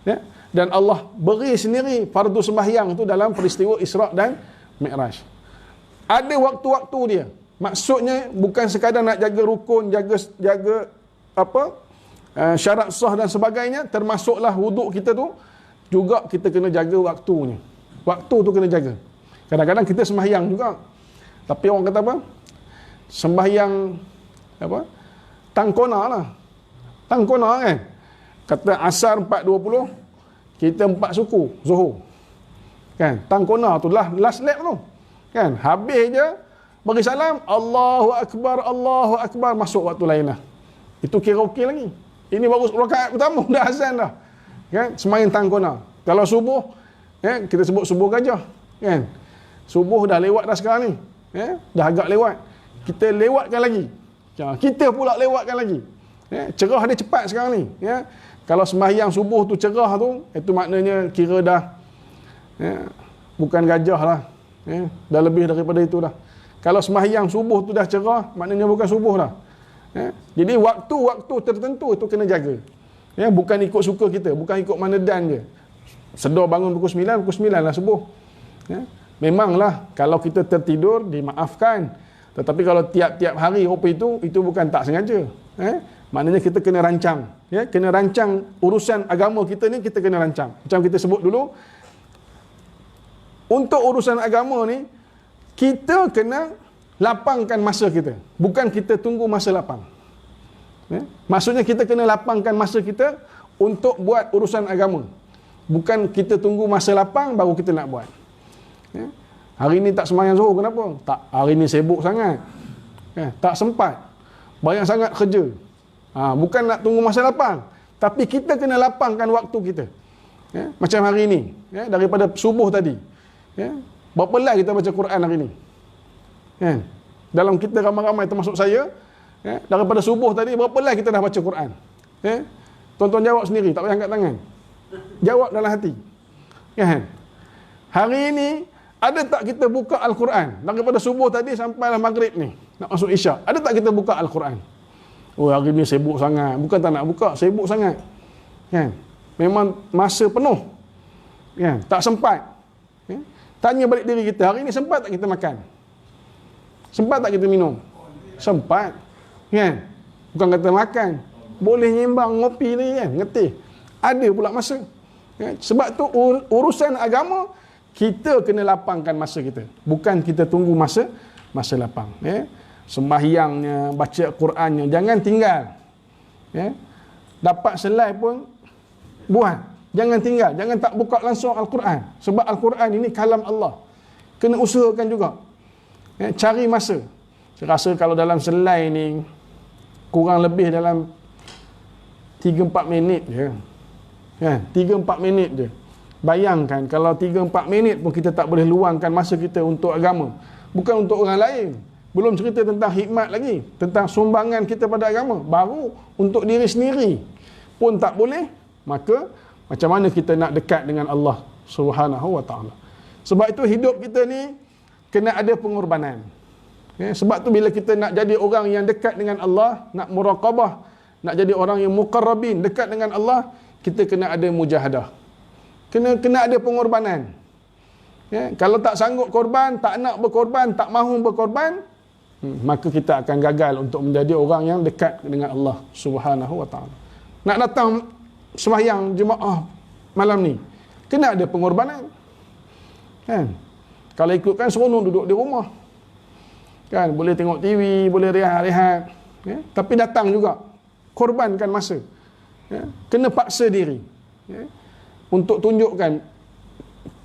Ya? Dan Allah beri sendiri fardu sembahyang itu dalam peristiwa Isra' dan Mi'raj. Ada waktu-waktu dia. Maksudnya bukan sekadar nak jaga rukun, jaga syarat sah dan sebagainya, termasuklah wuduk kita tu juga kita kena jaga waktunya. Waktu tu kena jaga. Kadang-kadang kita sembahyang juga. Tapi orang kata apa? Sembahyang tangkona lah. Tangkona kan. Kata asar 4.20, kita 4 suku, Zuhur. Kan? Tangkona tu lah last lap tu. Kan? Habis je bagi salam, Allahu Akbar, masuk waktu lain lah. Itu kira okey lagi. Ini baru rakaat pertama dah azan dah. Kan? Sembahyang tangkona. Kalau subuh, kita sebut subuh gajah. Kan? Subuh dah lewat dah sekarang ni. Dah agak lewat. Kita lewatkan lagi. Kita pula lewatkan lagi. Cerah dia cepat sekarang ni. Kalau sembahyang subuh tu cerah tu, itu maknanya kira dah bukan gajah lah. Dah lebih daripada itu dah. Kalau sembahyang subuh tu dah cerah, maknanya bukan subuh dah. Jadi waktu-waktu tertentu itu kena jaga. Bukan ikut suka kita, bukan ikut mana dan je. Sedar bangun pukul 9 lah subuh. Memanglah kalau kita tertidur dimaafkan. Tetapi kalau tiap-tiap hari rupa itu bukan tak sengaja. Maknanya kita kena rancang. Kena rancang urusan agama kita ni, kita kena rancang. Macam kita sebut dulu, untuk urusan agama ni, kita kena lapangkan masa kita. Bukan kita tunggu masa lapang. Maksudnya kita kena lapangkan masa kita untuk buat urusan agama. Bukan kita tunggu masa lapang baru kita nak buat. Hari ni tak sembahyang Zuhur, kenapa? Tak, hari ni sibuk sangat. Tak sempat. Banyak sangat kerja. Bukan nak tunggu masa lapang. Tapi kita kena lapangkan waktu kita. Macam hari ni. Daripada subuh tadi. Berapa lama kita baca Quran hari ni? Dalam kita ramai-ramai termasuk saya, daripada subuh tadi, berapa lama kita dah baca Quran? Tuan-tuan jawab sendiri, tak payah angkat tangan. Jawab dalam hati. Hari ini ada tak kita buka Al-Quran daripada subuh tadi sampailah maghrib ni nak masuk isyak? Ada tak kita buka Al-Quran? Oh, hari ni sibuk sangat. Bukan tak nak buka, sibuk sangat. Memang masa penuh. Tak sempat. Tanya balik diri kita, hari ni sempat tak kita makan? Sempat tak kita minum? Sempat. Bukan kata makan, boleh nyembang ngopi ni ngetih. Ada pula masa. Sebab tu urusan agama kita kena lapangkan masa kita. Bukan kita tunggu masa lapang. Sembahyangnya, baca Qurannya, jangan tinggal. Dapat selai pun buat. Jangan tinggal, jangan tak buka langsung Al-Quran. Sebab Al-Quran ini kalam Allah. Kena usahakan juga. Cari masa. Saya rasa kalau dalam selai ni kurang lebih dalam 3-4 minit je. 3-4 minit je. Bayangkan kalau 3-4 minit pun kita tak boleh luangkan masa kita untuk agama. Bukan untuk orang lain. Belum cerita tentang hikmat lagi. Tentang sumbangan kita pada agama. Baru untuk diri sendiri pun tak boleh. Maka macam mana kita nak dekat dengan Allah Subhanahu wa ta'ala. Sebab itu hidup kita ni kena ada pengorbanan. Sebab tu bila kita nak jadi orang yang dekat dengan Allah, nak muraqabah, nak jadi orang yang muqarrabin, dekat dengan Allah, kita kena ada mujahadah. Kena ada pengorbanan. Kalau tak sanggup korban, tak nak berkorban, tak mahu berkorban, maka kita akan gagal untuk menjadi orang yang dekat dengan Allah Subhanahu wa ta'ala. Nak datang sembahyang jemaah malam ni, kena ada pengorbanan. Kalau ikutkan seronok duduk di rumah. Boleh tengok TV, boleh rehat-rehat. Tapi datang juga. Korbankan masa. Kena paksa diri. Untuk tunjukkan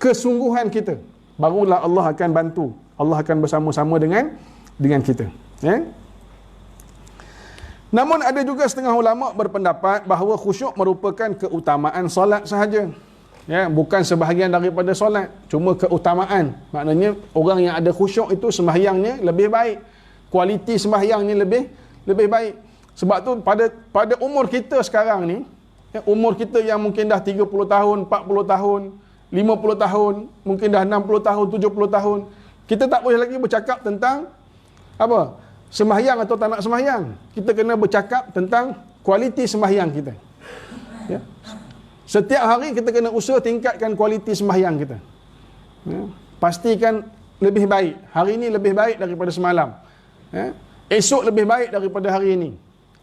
kesungguhan kita. Barulah Allah akan bantu. Allah akan bersama-sama dengan kita. Namun ada juga setengah ulama berpendapat bahawa khusyuk merupakan keutamaan solat sahaja. Bukan sebahagian daripada solat, cuma keutamaan. Maknanya orang yang ada khusyuk itu sembahyangnya lebih baik. Kualiti sembahyangnya lebih baik. Sebab tu pada umur kita sekarang ni, umur kita yang mungkin dah 30 tahun, 40 tahun, 50 tahun, mungkin dah 60 tahun, 70 tahun. Kita tak boleh lagi bercakap tentang apa? Sembahyang atau tak nak sembahyang. Kita kena bercakap tentang kualiti sembahyang kita. Ya. Setiap hari kita kena usaha tingkatkan kualiti sembahyang kita. Ya. Pastikan lebih baik. Hari ini lebih baik daripada semalam. Ya. Esok lebih baik daripada hari ini.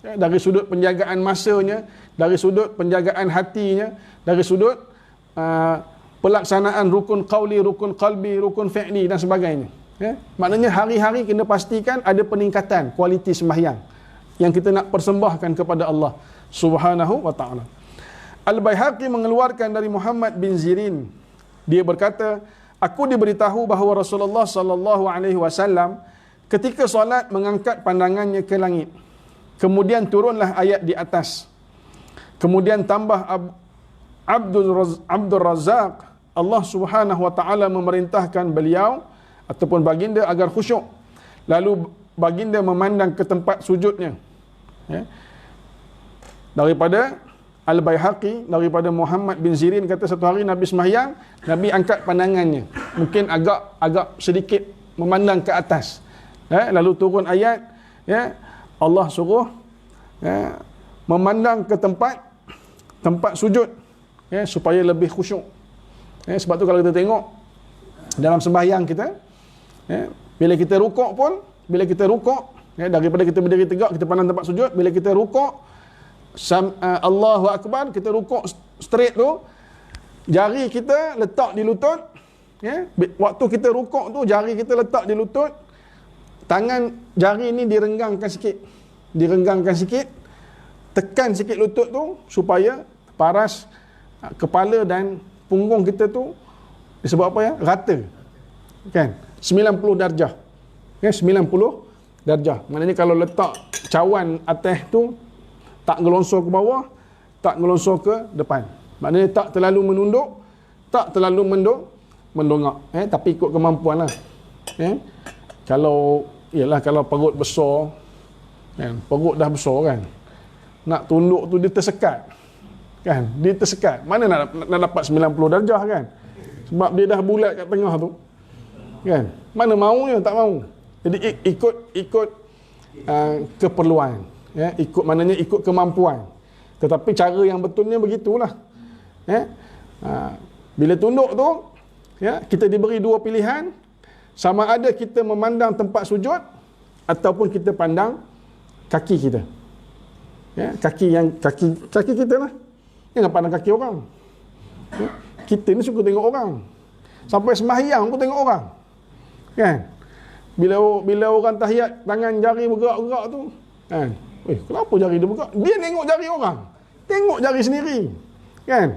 Ya. Dari sudut penjagaan masanya, dari sudut penjagaan hatinya, dari sudut pelaksanaan rukun qauli, rukun qalbi, rukun fi'li dan sebagainya. Ya. Maknanya hari-hari kena pastikan ada peningkatan kualiti sembahyang yang kita nak persembahkan kepada Allah Subhanahu wa taala. Al-Baihaqi mengeluarkan dari Muhammad bin Zirin. Dia berkata, aku diberitahu bahawa Rasulullah sallallahu alaihi wasallam ketika solat mengangkat pandangannya ke langit. Kemudian turunlah ayat di atas. Kemudian tambah Abdul Razak, Allah Subhanahu wa taala memerintahkan beliau ataupun baginda agar khusyuk. Lalu baginda memandang ke tempat sujudnya. Ya. Daripada Al-Baihaqi, daripada Muhammad bin Zirin kata satu hari Nabi sembahyang, Nabi angkat pandangannya. Mungkin agak sedikit memandang ke atas. Ya. Lalu turun ayat, ya, Allah suruh, ya, memandang ke tempat sujud, ya, supaya lebih khusyuk. Ya, sebab tu kalau kita tengok dalam sembahyang kita, ya, bila kita rukuk pun, ya, daripada kita berdiri tegak, kita pandang tempat sujud, bila kita rukuk, Allahu Akbar, kita rukuk straight tu, jari kita letak di lutut, ya, waktu kita rukuk tu, jari kita letak di lutut, tangan jari ni direnggangkan sikit, tekan sikit lutut tu, supaya paras kepala dan punggung kita tu disebut apa ya? Rata. Kan? 90 darjah. Ya, 90 darjah. Maknanya kalau letak cawan atas tu tak ngelongsor ke bawah, tak ngelongsor ke depan. Maknanya tak terlalu menunduk, tak terlalu mendongak. Tapi ikut kemampuan lah. Kalau perut besar, kan? Perut dah besar kan. Nak tunduk tu dia tersekat. Kan? Dia tersekat. Mana nak dapat 90 darjah kan? Sebab dia dah bulat kat tengah tu. Kan? Mana maunya, tak mau. Jadi ikut keperluan. Ya, ikut kemampuan. Tetapi cara yang betulnya begitulah. Ya. Bila tunduk tu, ya, kita diberi dua pilihan. Sama ada kita memandang tempat sujud ataupun kita pandang kaki kita. Ya, kaki kita lah. Jangan pandang kaki orang. Ya, kita ni suka tengok orang. Sampai sembahyang pun tengok orang. Kan? Bila orang tahiyat, tangan jari bergerak-gerak tu, kan? Kenapa jari dia bergerak? Dia tengok jari orang. Tengok jari sendiri. Kan?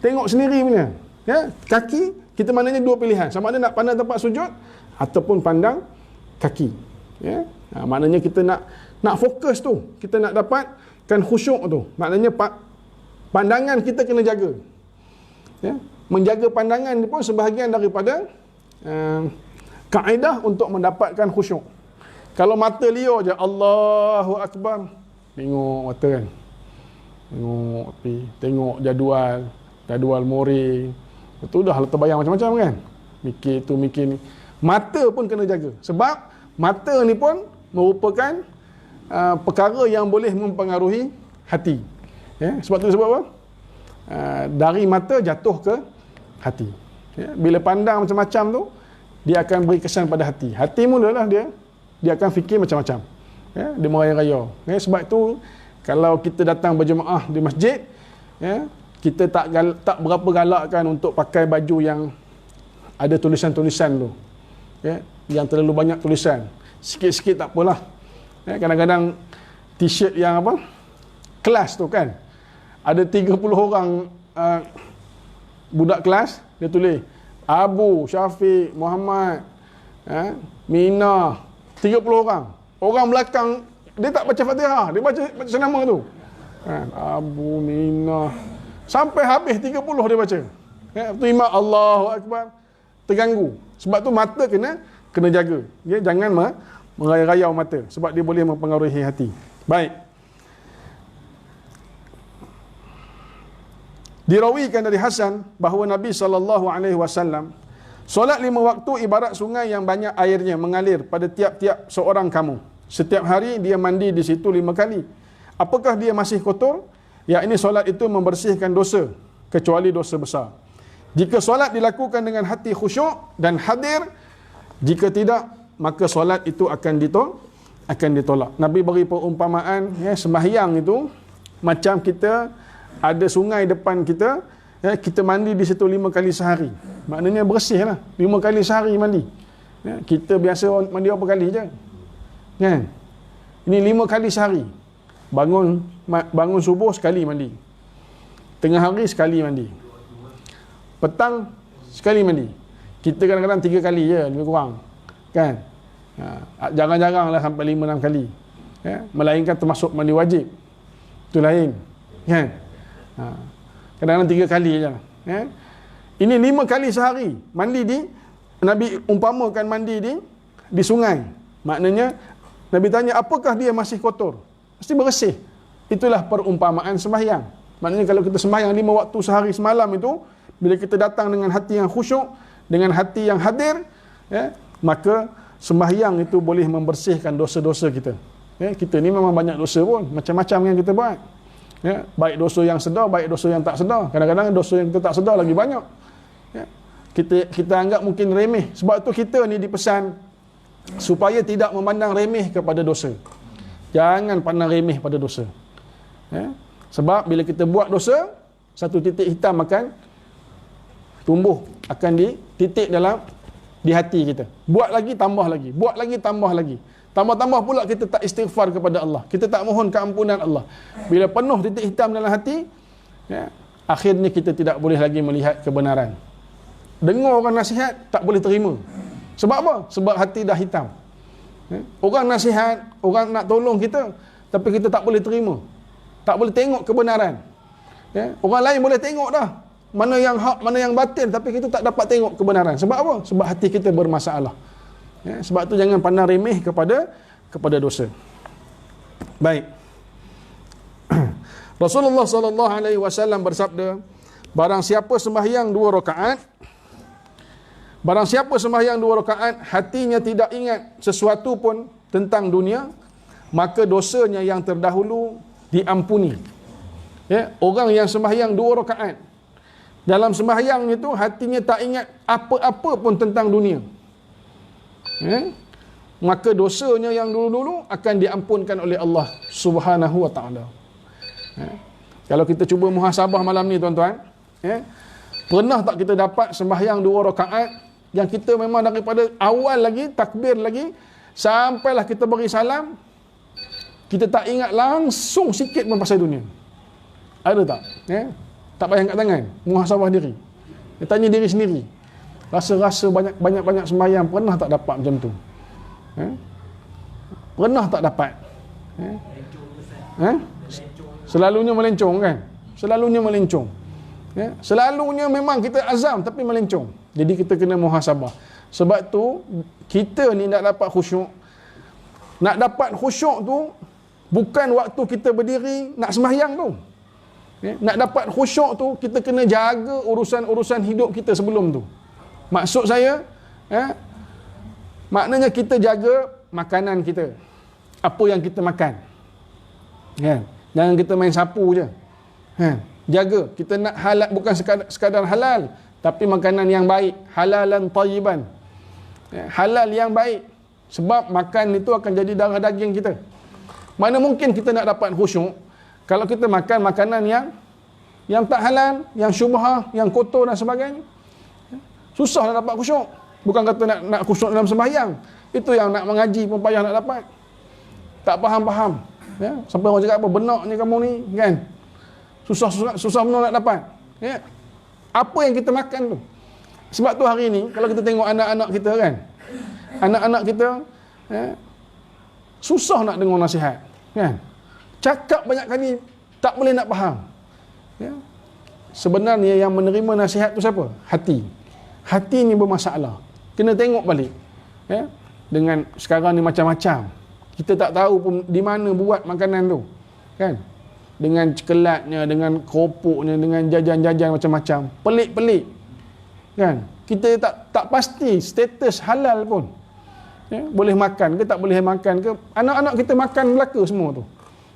Tengok sendiri punya. Ya, kaki kita maknanya dua pilihan. Sama ada nak pandang tempat sujud ataupun pandang kaki. Ya? Maknanya kita nak fokus tu. Kita nak dapatkan khusyuk tu. Maknanya pandangan kita kena jaga. Ya? Menjaga pandangan ni pun sebahagian daripada kaedah untuk mendapatkan khusyuk. Kalau mata liur je, Allahu Akbar, tengok mata kan. Tengok jadual more. Betul dah terbayang macam-macam kan. Mikir tu, mikir ni. Mata pun kena jaga. Sebab mata ni pun merupakan perkara yang boleh mempengaruhi hati. Ya? Sebab tu sebab apa? Dari mata jatuh ke hati. Ya? Bila pandang macam-macam tu, dia akan beri kesan pada hati. Hati mulalah dia akan fikir macam-macam. Ya? Dia meraya-raya. Ya? Sebab itu, kalau kita datang berjemaah di masjid, ya, kita tak berapa galakkan untuk pakai baju yang ada tulisan-tulisan tu. Ya? Yang terlalu banyak tulisan. Sikit-sikit tak apalah. Ya? Kadang-kadang t-shirt yang apa? Kelas tu kan. Ada 30 orang budak kelas, dia tulis Abu, Syafiq, Muhammad, Mina, 30 orang. Orang belakang, dia tak baca Fatihah, dia baca nama tu. Abu, Mina. Sampai habis 30 dia baca. Tu imam Allahu Akbar, terganggu. Sebab tu mata kena jaga. Ya, jangan merayau mata. Sebab dia boleh mempengaruhi hati. Baik. Dirawikan dari Hasan bahawa Nabi SAW, solat 5 waktu ibarat sungai yang banyak airnya mengalir pada tiap-tiap seorang kamu. Setiap hari dia mandi di situ 5 kali. Apakah dia masih kotor? Ya, ini solat itu membersihkan dosa, kecuali dosa besar. Jika solat dilakukan dengan hati khusyuk dan hadir, jika tidak, maka solat itu akan ditolak. Nabi beri perumpamaan, sembahyang itu macam kita ada sungai depan kita, kita mandi di situ 5 kali sehari. Maknanya bersih lah, 5 kali sehari mandi. Kita biasa mandi berapa kali je, kan? Ini 5 kali sehari. Bangun subuh sekali mandi, tengah hari sekali mandi, petang sekali mandi. Kita kadang-kadang 3 kali je, lebih kurang, kan? Jarang-jarang lah sampai 5-6 kali, melainkan termasuk mandi wajib, itu lain, kan? Kadang-kadang 3 kali je. Ini 5 kali sehari mandi Nabi umpamakan mandi di sungai. Maknanya Nabi tanya, apakah dia masih kotor? Mesti bersih. Itulah perumpamaan sembahyang. Maknanya kalau kita sembahyang 5 waktu sehari semalam itu, bila kita datang dengan hati yang khusyuk, dengan hati yang hadir, maka sembahyang itu boleh membersihkan dosa-dosa kita. Kita ni memang banyak dosa pun, macam-macam yang kita buat. Baik dosa yang sedar, baik dosa yang tak sedar. Kadang-kadang dosa yang kita tak sedar lagi banyak. Kita anggap mungkin remeh. Sebab tu kita ni dipesan supaya tidak memandang remeh kepada dosa. Jangan pandang remeh pada dosa. Sebab bila kita buat dosa, satu titik hitam akan tumbuh, akan dititik di hati kita. Buat lagi, tambah lagi. Buat lagi, tambah lagi. Tambah-tambah pula kita tak istighfar kepada Allah. Kita tak mohon keampunan Allah. Bila penuh titik hitam dalam hati, akhirnya kita tidak boleh lagi melihat kebenaran. Dengar orang nasihat, tak boleh terima. Sebab apa? Sebab hati dah hitam. Orang nasihat, orang nak tolong kita, tapi kita tak boleh terima. Tak boleh tengok kebenaran. Orang lain boleh tengok dah mana yang hak, mana yang batil, tapi kita tak dapat tengok kebenaran. Sebab apa? Sebab hati kita bermasalah. Sebab tu jangan pandang remeh kepada dosa. Baik. Rasulullah SAW bersabda, barang siapa sembahyang 2 rakaat, barang siapa sembahyang 2 rakaat, hatinya tidak ingat sesuatu pun tentang dunia, maka dosanya yang terdahulu diampuni. Orang yang sembahyang 2 rakaat, dalam sembahyang itu hatinya tak ingat apa-apa pun tentang dunia, maka dosanya yang dulu-dulu akan diampunkan oleh Allah Subhanahu wa ta'ala. Kalau kita cuba muhasabah malam ni tuan-tuan, pernah tak kita dapat sembahyang 2 rakaat yang kita memang daripada awal lagi, takbir lagi, sampailah kita beri salam, kita tak ingat langsung sikit pun pasal dunia? Ada tak? Tak payah angkat tangan, muhasabah diri. Tanya diri sendiri. Rasa-rasa banyak-banyak sembahyang, pernah tak dapat macam tu? Pernah tak dapat? Selalunya melencong, kan? Selalunya melencong. Selalunya memang kita azam tapi melencong. Jadi kita kena muhasabah. Sebab tu kita ni nak dapat khusyuk. Nak dapat khusyuk tu bukan waktu kita berdiri nak sembahyang tu. Nak dapat khusyuk tu kita kena jaga urusan-urusan hidup kita sebelum tu. Maksud saya, maknanya kita jaga makanan kita. Apa yang kita makan. Jangan kita main sapu je. Jaga, kita nak halal, bukan sekadar halal, tapi makanan yang baik, halalan tayyiban. Halal yang baik. Sebab makan itu akan jadi darah daging kita. Mana mungkin kita nak dapat khusyuk kalau kita makan makanan yang tak halal, yang syubhah, yang kotor dan sebagainya. Susah nak dapat khusyuk. Bukan kata nak khusyuk dalam sembahyang. Itu yang nak mengaji pun payah nak dapat. Tak faham-faham. Sampai orang cakap apa, benaknya kamu ni, kan? Susah benar nak dapat. Apa yang kita makan tu. Sebab tu hari ni kalau kita tengok anak-anak kita, kan, anak-anak kita susah nak dengar nasihat, kan? Cakap banyak kali tak boleh nak faham. Sebenarnya yang menerima nasihat tu siapa? Hati. Hati ni bermasalah. Kena tengok balik. Dengan sekarang ni macam-macam. Kita tak tahu pun di mana buat makanan tu, kan? dengan cekelatnya, dengan keropoknya, dengan jajan-jajan macam-macam. Pelik-pelik. Kan? Kita tak pasti status halal pun. Ya, boleh makan ke tak boleh makan ke. Anak-anak kita makan belaka semua tu.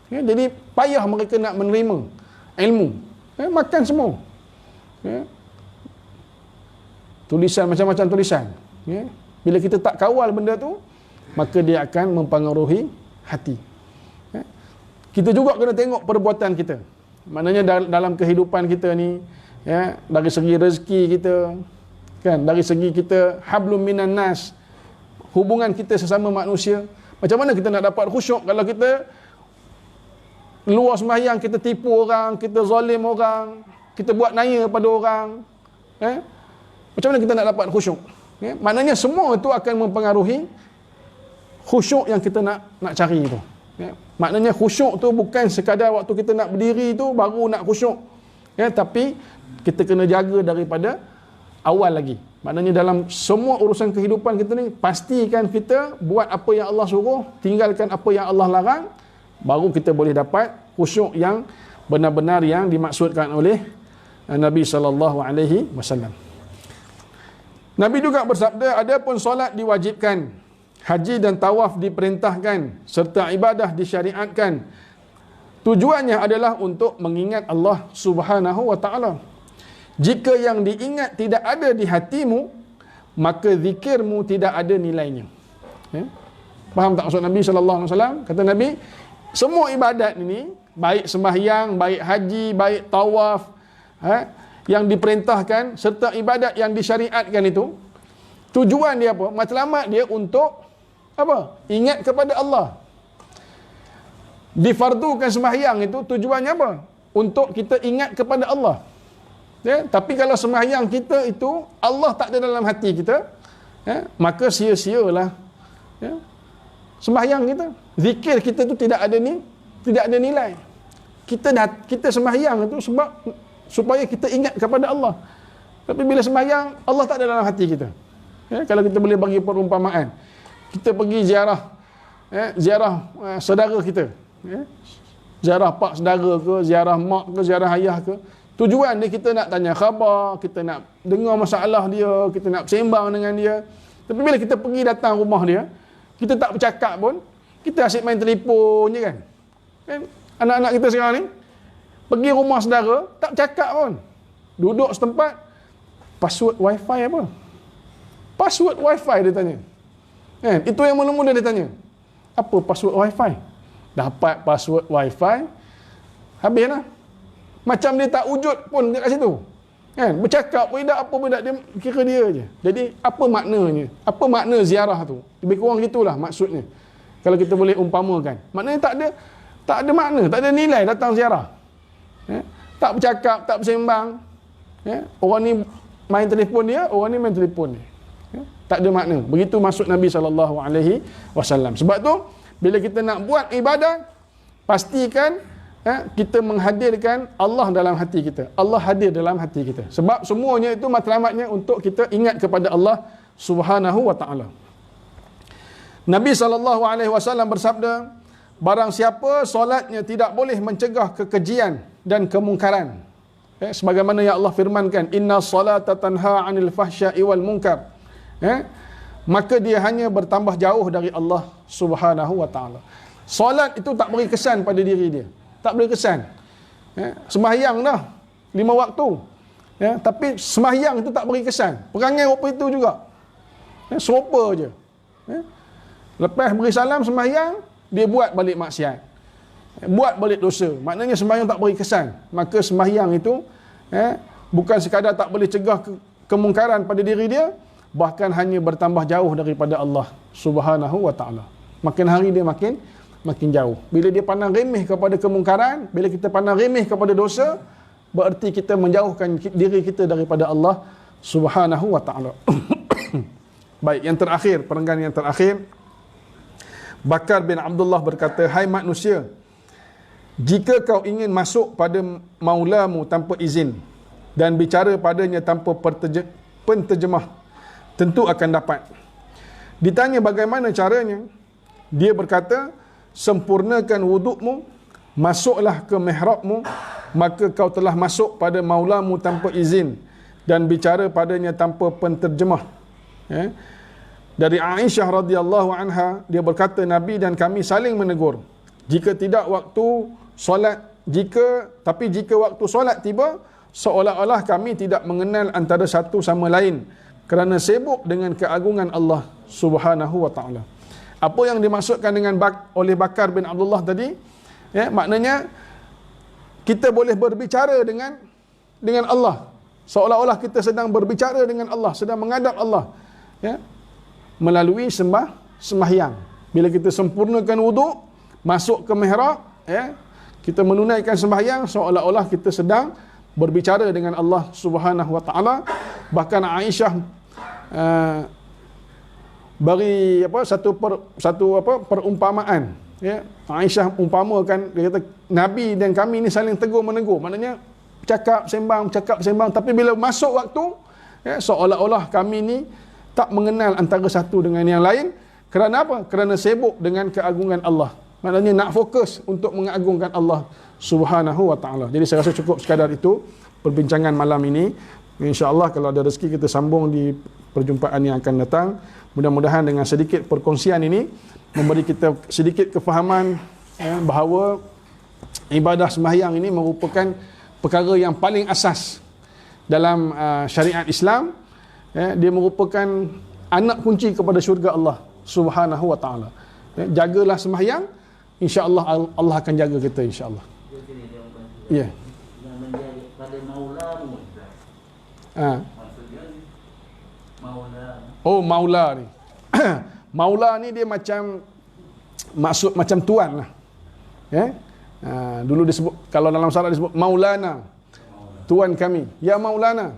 Ya, jadi payah mereka nak menerima ilmu. Ya, makan semua. Ya. Tulisan macam-macam tulisan. Ya. Bila kita tak kawal benda tu, maka dia akan mempengaruhi hati. Ya. Kita juga kena tengok perbuatan kita. Maknanya dalam kehidupan kita ni, ya, dari segi rezeki kita, kan, dari segi kita hablum minan nas, hubungan kita sesama manusia. Macam mana kita nak dapat khusyuk kalau kita luar sembahyang kita tipu orang, kita zalim orang, kita buat naya pada orang. Macam mana kita nak dapat khusyuk? Maknanya semua itu akan mempengaruhi khusyuk yang kita nak cari itu. Maknanya khusyuk tu bukan sekadar waktu kita nak berdiri tu baru nak khusyuk. Tapi kita kena jaga daripada awal lagi. Maknanya dalam semua urusan kehidupan kita ni, pastikan kita buat apa yang Allah suruh, tinggalkan apa yang Allah larang, baru kita boleh dapat khusyuk yang benar-benar yang dimaksudkan oleh Nabi SAW. Nabi juga bersabda, adapun solat diwajibkan, haji dan tawaf diperintahkan, serta ibadah disyariatkan. Tujuannya adalah untuk mengingat Allah Subhanahu wa ta'ala. Jika yang diingat tidak ada di hatimu, maka zikirmu tidak ada nilainya. Faham tak maksud Nabi SAW? Kata Nabi, semua ibadat ini, baik sembahyang, baik haji, baik tawaf, yang diperintahkan, serta ibadat yang disyariatkan itu, tujuan dia apa? Matlamat dia untuk apa? Ingat kepada Allah. Difardukan sembahyang itu tujuannya apa? Untuk kita ingat kepada Allah. Ya, tapi kalau sembahyang kita itu Allah tak ada dalam hati kita, maka sia-sialah sembahyang kita. Zikir kita tu tidak ada nilai. Kita sembahyang itu sebab supaya kita ingat kepada Allah. Tapi bila sembahyang Allah tak ada dalam hati kita. Kalau kita boleh bagi perumpamaan, kita pergi ziarah saudara kita, ziarah pak saudara ke, ziarah mak ke, ziarah ayah ke. Tujuan dia kita nak tanya khabar, kita nak dengar masalah dia, kita nak bersembang dengan dia. Tapi bila kita pergi datang rumah dia, kita tak bercakap pun, kita asyik main telefon je kan. Anak-anak kita sekarang ni, pergi rumah saudara, tak bercakap pun. Duduk setempat, password wifi apa? Password wifi dia tanya. Itu yang mula-mula dia tanya. Apa password wifi? Dapat password wifi, habis lah. Macam dia tak wujud pun kat situ. Bercakap pun tidak, apa pun tidak, dia kira dia je. Jadi apa maknanya? Apa makna ziarah tu? Lebih kurang gitulah maksudnya. Kalau kita boleh umpamakan. Maknanya tak ada makna, tak ada nilai datang ziarah. Tak bercakap, tak bersembang. Orang ni main telefon dia, orang ni main telefon dia. Tak ada makna. Begitu maksud Nabi SAW. Sebab tu, bila kita nak buat ibadah, pastikan kita menghadirkan Allah dalam hati kita. Allah hadir dalam hati kita. Sebab semuanya itu matlamatnya untuk kita ingat kepada Allah Subhanahu wa ta'ala. Nabi SAW bersabda, barang siapa solatnya tidak boleh mencegah kekejian dan kemungkaran. Sebagaimana yang Allah firmankan, inna salata tanha 'anil fahsya'i wal munkar. Maka dia hanya bertambah jauh dari Allah Subhanahu wa ta'ala. Solat itu tak beri kesan pada diri dia. Tak boleh kesan. Sembahyang dah 5 waktu. Tapi sembahyang itu tak beri kesan. Perangai rupa itu juga. Serupa je. Lepas beri salam sembahyang, dia buat balik maksiat. Buat balik dosa. Maknanya sembahyang tak beri kesan. Maka sembahyang itu bukan sekadar tak boleh cegah kemungkaran pada diri dia, bahkan hanya bertambah jauh daripada Allah Subhanahu wa ta'ala. Makin hari dia makin jauh. Bila dia pandang remeh kepada kemungkaran, bila kita pandang remeh kepada dosa, bererti kita menjauhkan diri kita daripada Allah Subhanahu wa ta'ala. Baik, yang terakhir, perenggan yang terakhir, Bakar bin Abdullah berkata, hai manusia, jika kau ingin masuk pada maulamu tanpa izin dan bicara padanya tanpa penterjemah, tentu akan dapat. Ditanya bagaimana caranya, dia berkata, sempurnakan wudukmu masuklah ke mihrabmu, maka kau telah masuk pada maulamu tanpa izin dan bicara padanya tanpa penterjemah. Dari Aisyah radhiyallahu anha, dia berkata, Nabi dan kami saling menegur. Jika tidak waktu solat, tapi jika waktu solat tiba, seolah-olah kami tidak mengenal antara satu sama lain kerana sibuk dengan keagungan Allah Subhanahu wa taala. Apa yang dimaksudkan dengan oleh Bakar bin Abdullah tadi, maknanya kita boleh berbicara dengan Allah, seolah-olah kita sedang berbicara dengan Allah, sedang menghadap Allah, melalui sembahyang. Bila kita sempurnakan wuduk, masuk ke mihrab, kita menunaikan sembahyang, seolah-olah kita sedang berbicara dengan Allah Subhanahu wa taala. Bahkan Aisyah bagi satu perumpamaan, Aisyah umpamakan, dia kata Nabi dan kami ni saling tegur menegur, maknanya cakap sembang, tapi bila masuk waktu, seolah-olah kami ni tak mengenal antara satu dengan yang lain. Kerana apa? Kerana sibuk dengan keagungan Allah. Maknanya nak fokus untuk mengagungkan Allah Subhanahu wa taala. Jadi saya rasa cukup sekadar itu perbincangan malam ini. InsyaAllah kalau ada rezeki kita sambung di perjumpaan yang akan datang. Mudah-mudahan dengan sedikit perkongsian ini memberi kita sedikit kefahaman bahawa ibadah sembahyang ini merupakan perkara yang paling asas dalam syariat Islam. Dia merupakan anak kunci kepada syurga Allah Subhanahu wa taala. Jagalah sembahyang, insya-Allah Allah akan jaga kita, insya-Allah. Ya. Yang menjadi pada maulamu. Maksudnya maula. Oh, maula ni. Maula ni dia macam maksud macam tuan lah. Dulu disebut, kalau dalam syarat disebut maulana. Tuan kami. Ya maulana.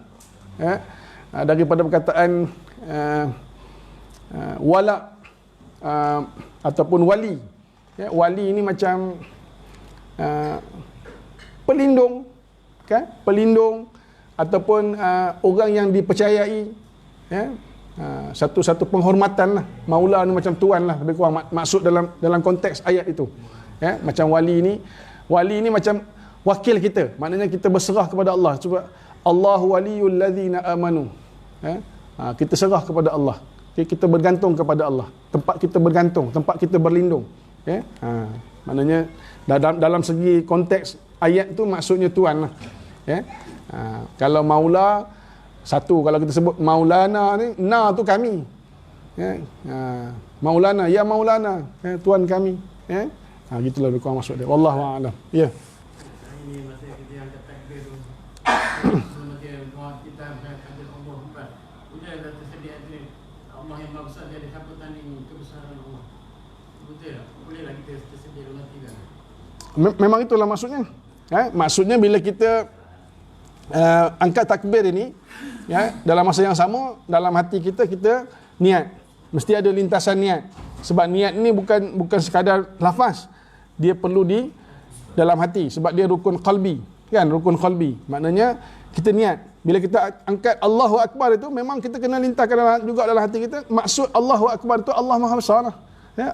Daripada perkataan wala ataupun wali. Wali ini macam pelindung, kan? Pelindung ataupun orang yang dipercayai, satu penghormatan lah. Maula ni macam tuan lah, lebih kurang maksud dalam konteks ayat itu. Macam wali ni macam wakil kita, maknanya kita berserah kepada Allah. Sebab Allahu waliyul ladzina amanu. Kita serah kepada Allah. Kita bergantung kepada Allah. Tempat kita bergantung, tempat kita berlindung. Maknanya dalam segi konteks ayat tu maksudnya tuan lah. Kalau maula, satu, kalau kita sebut maulana ni, na tu kami. Maulana, ya maulana, tuan kami. Gitulah lebih kurang maksud dia. Wallahu a'lam. Ya. Ini masa kita yang kata takbir tu. Kita ada Allah Akbar. Sudah dah tersedia ni. Allah yang Maha Besar, dia ada siapa tanding kebesaran Allah. Betul tak? Bolehlah kita tersedia dalam hati kan. Memang itulah maksudnya. Maksudnya bila kita angkat takbir ini, dalam masa yang sama, dalam hati kita niat. Mesti ada lintasan niat. Sebab niat ni bukan sekadar lafaz. Dia perlu di dalam hati. Sebab dia rukun qalbi. Kan? Rukun qalbi. Maknanya kita niat. Bila kita angkat Allahu Akbar itu, memang kita kena lintahkan juga dalam hati kita. Maksud Allahu Akbar itu Allah Maha Besar lah.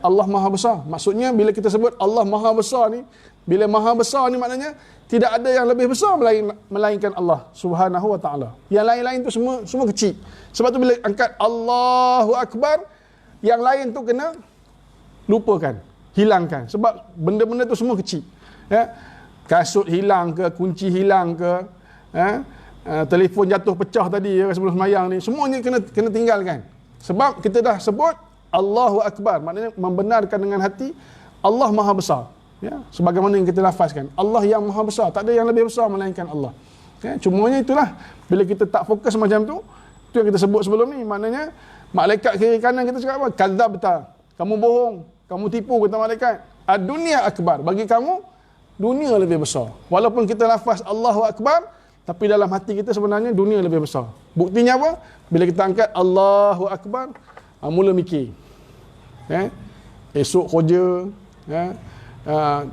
Allah Maha Besar. Maksudnya bila kita sebut Allah Maha Besar ni, bila Maha Besar ni maknanya tidak ada yang lebih besar melainkan Allah Subhanahu wa taala. Yang lain-lain tu semua kecil. Sebab tu bila angkat Allahu Akbar, yang lain tu kena lupakan, hilangkan. Sebab benda-benda tu semua kecil. Kasut hilang ke, kunci hilang ke, telefon jatuh pecah tadi sebelum semayang ni, semuanya kena tinggalkan. Sebab kita dah sebut Allahu Akbar, maknanya membenarkan dengan hati Allah Maha Besar. Sebagaimana yang kita lafazkan, Allah yang Maha Besar, tak ada yang lebih besar melainkan Allah. Cumanya itulah, bila kita tak fokus macam tu, itu yang kita sebut sebelum ni, maknanya malaikat kiri kanan kita cakap apa? Kadzabta, kamu bohong, kamu tipu, kata malaikat. Ad-dunya akbar, bagi kamu dunia lebih besar. Walaupun kita lafaz Allahu Akbar, tapi dalam hati kita sebenarnya dunia lebih besar. Buktinya apa? Bila kita angkat Allahu Akbar, mula mikir. Esok kerja,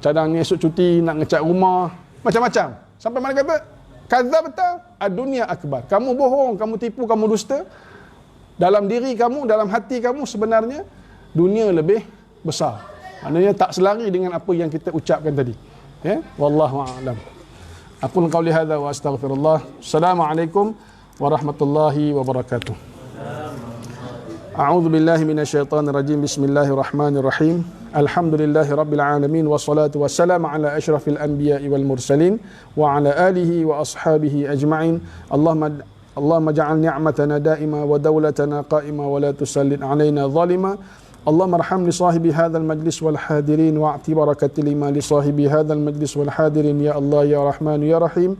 cadangnya esok cuti, nak ngecat rumah, macam-macam. Sampai mana kata? Kadzabta ad-dunya akbar. Kamu bohong, kamu tipu, kamu dusta. Dalam diri kamu, dalam hati kamu sebenarnya dunia lebih besar. Maknanya tak selari dengan apa yang kita ucapkan tadi. Wallahu a'lam. Aqul qawli hadza wa astaghfirullah. Assalamualaikum warahmatullahi wabarakatuh. A'udzu billahi minasyaitonir rajim. Bismillahirrahmanirrahim. Alhamdulillahirabbil alamin wassalatu wassalamu ala asyrafil anbiya'i wal mursalin wa ala alihi wa ashabihi ajma'in. Allahumma ja'al ni'matana da'ima wa dawlatana qa'ima wa la tusallit 'alaina zalima. اللهم ارحم لصاحب هذا المجلس والحاضرين واعط بركة لما لصاحب هذا المجلس والحاضرين يا الله يا رحمن يا رحيم.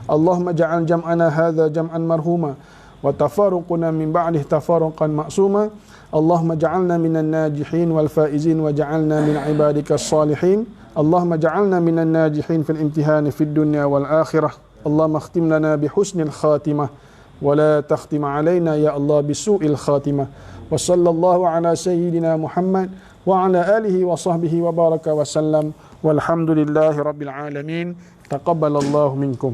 اللهم اجعل جمعنا هذا جمعا مرحوما وتفارقنا من بعده تفارقا معصوما. اللهم اجعلنا من الناجحين والفائزين واجعلنا من عبادك الصالحين. اللهم اجعلنا من الناجحين في الامتحان في الدنيا والآخرة. اللهم اختم لنا بحسن الخاتمة ولا تختم علينا يا الله بسوء الخاتمة. وصلى الله على سيدنا محمد وعلى آله وصحبه وبارك وسلم والحمد لله رب العالمين. تقبل الله منكم.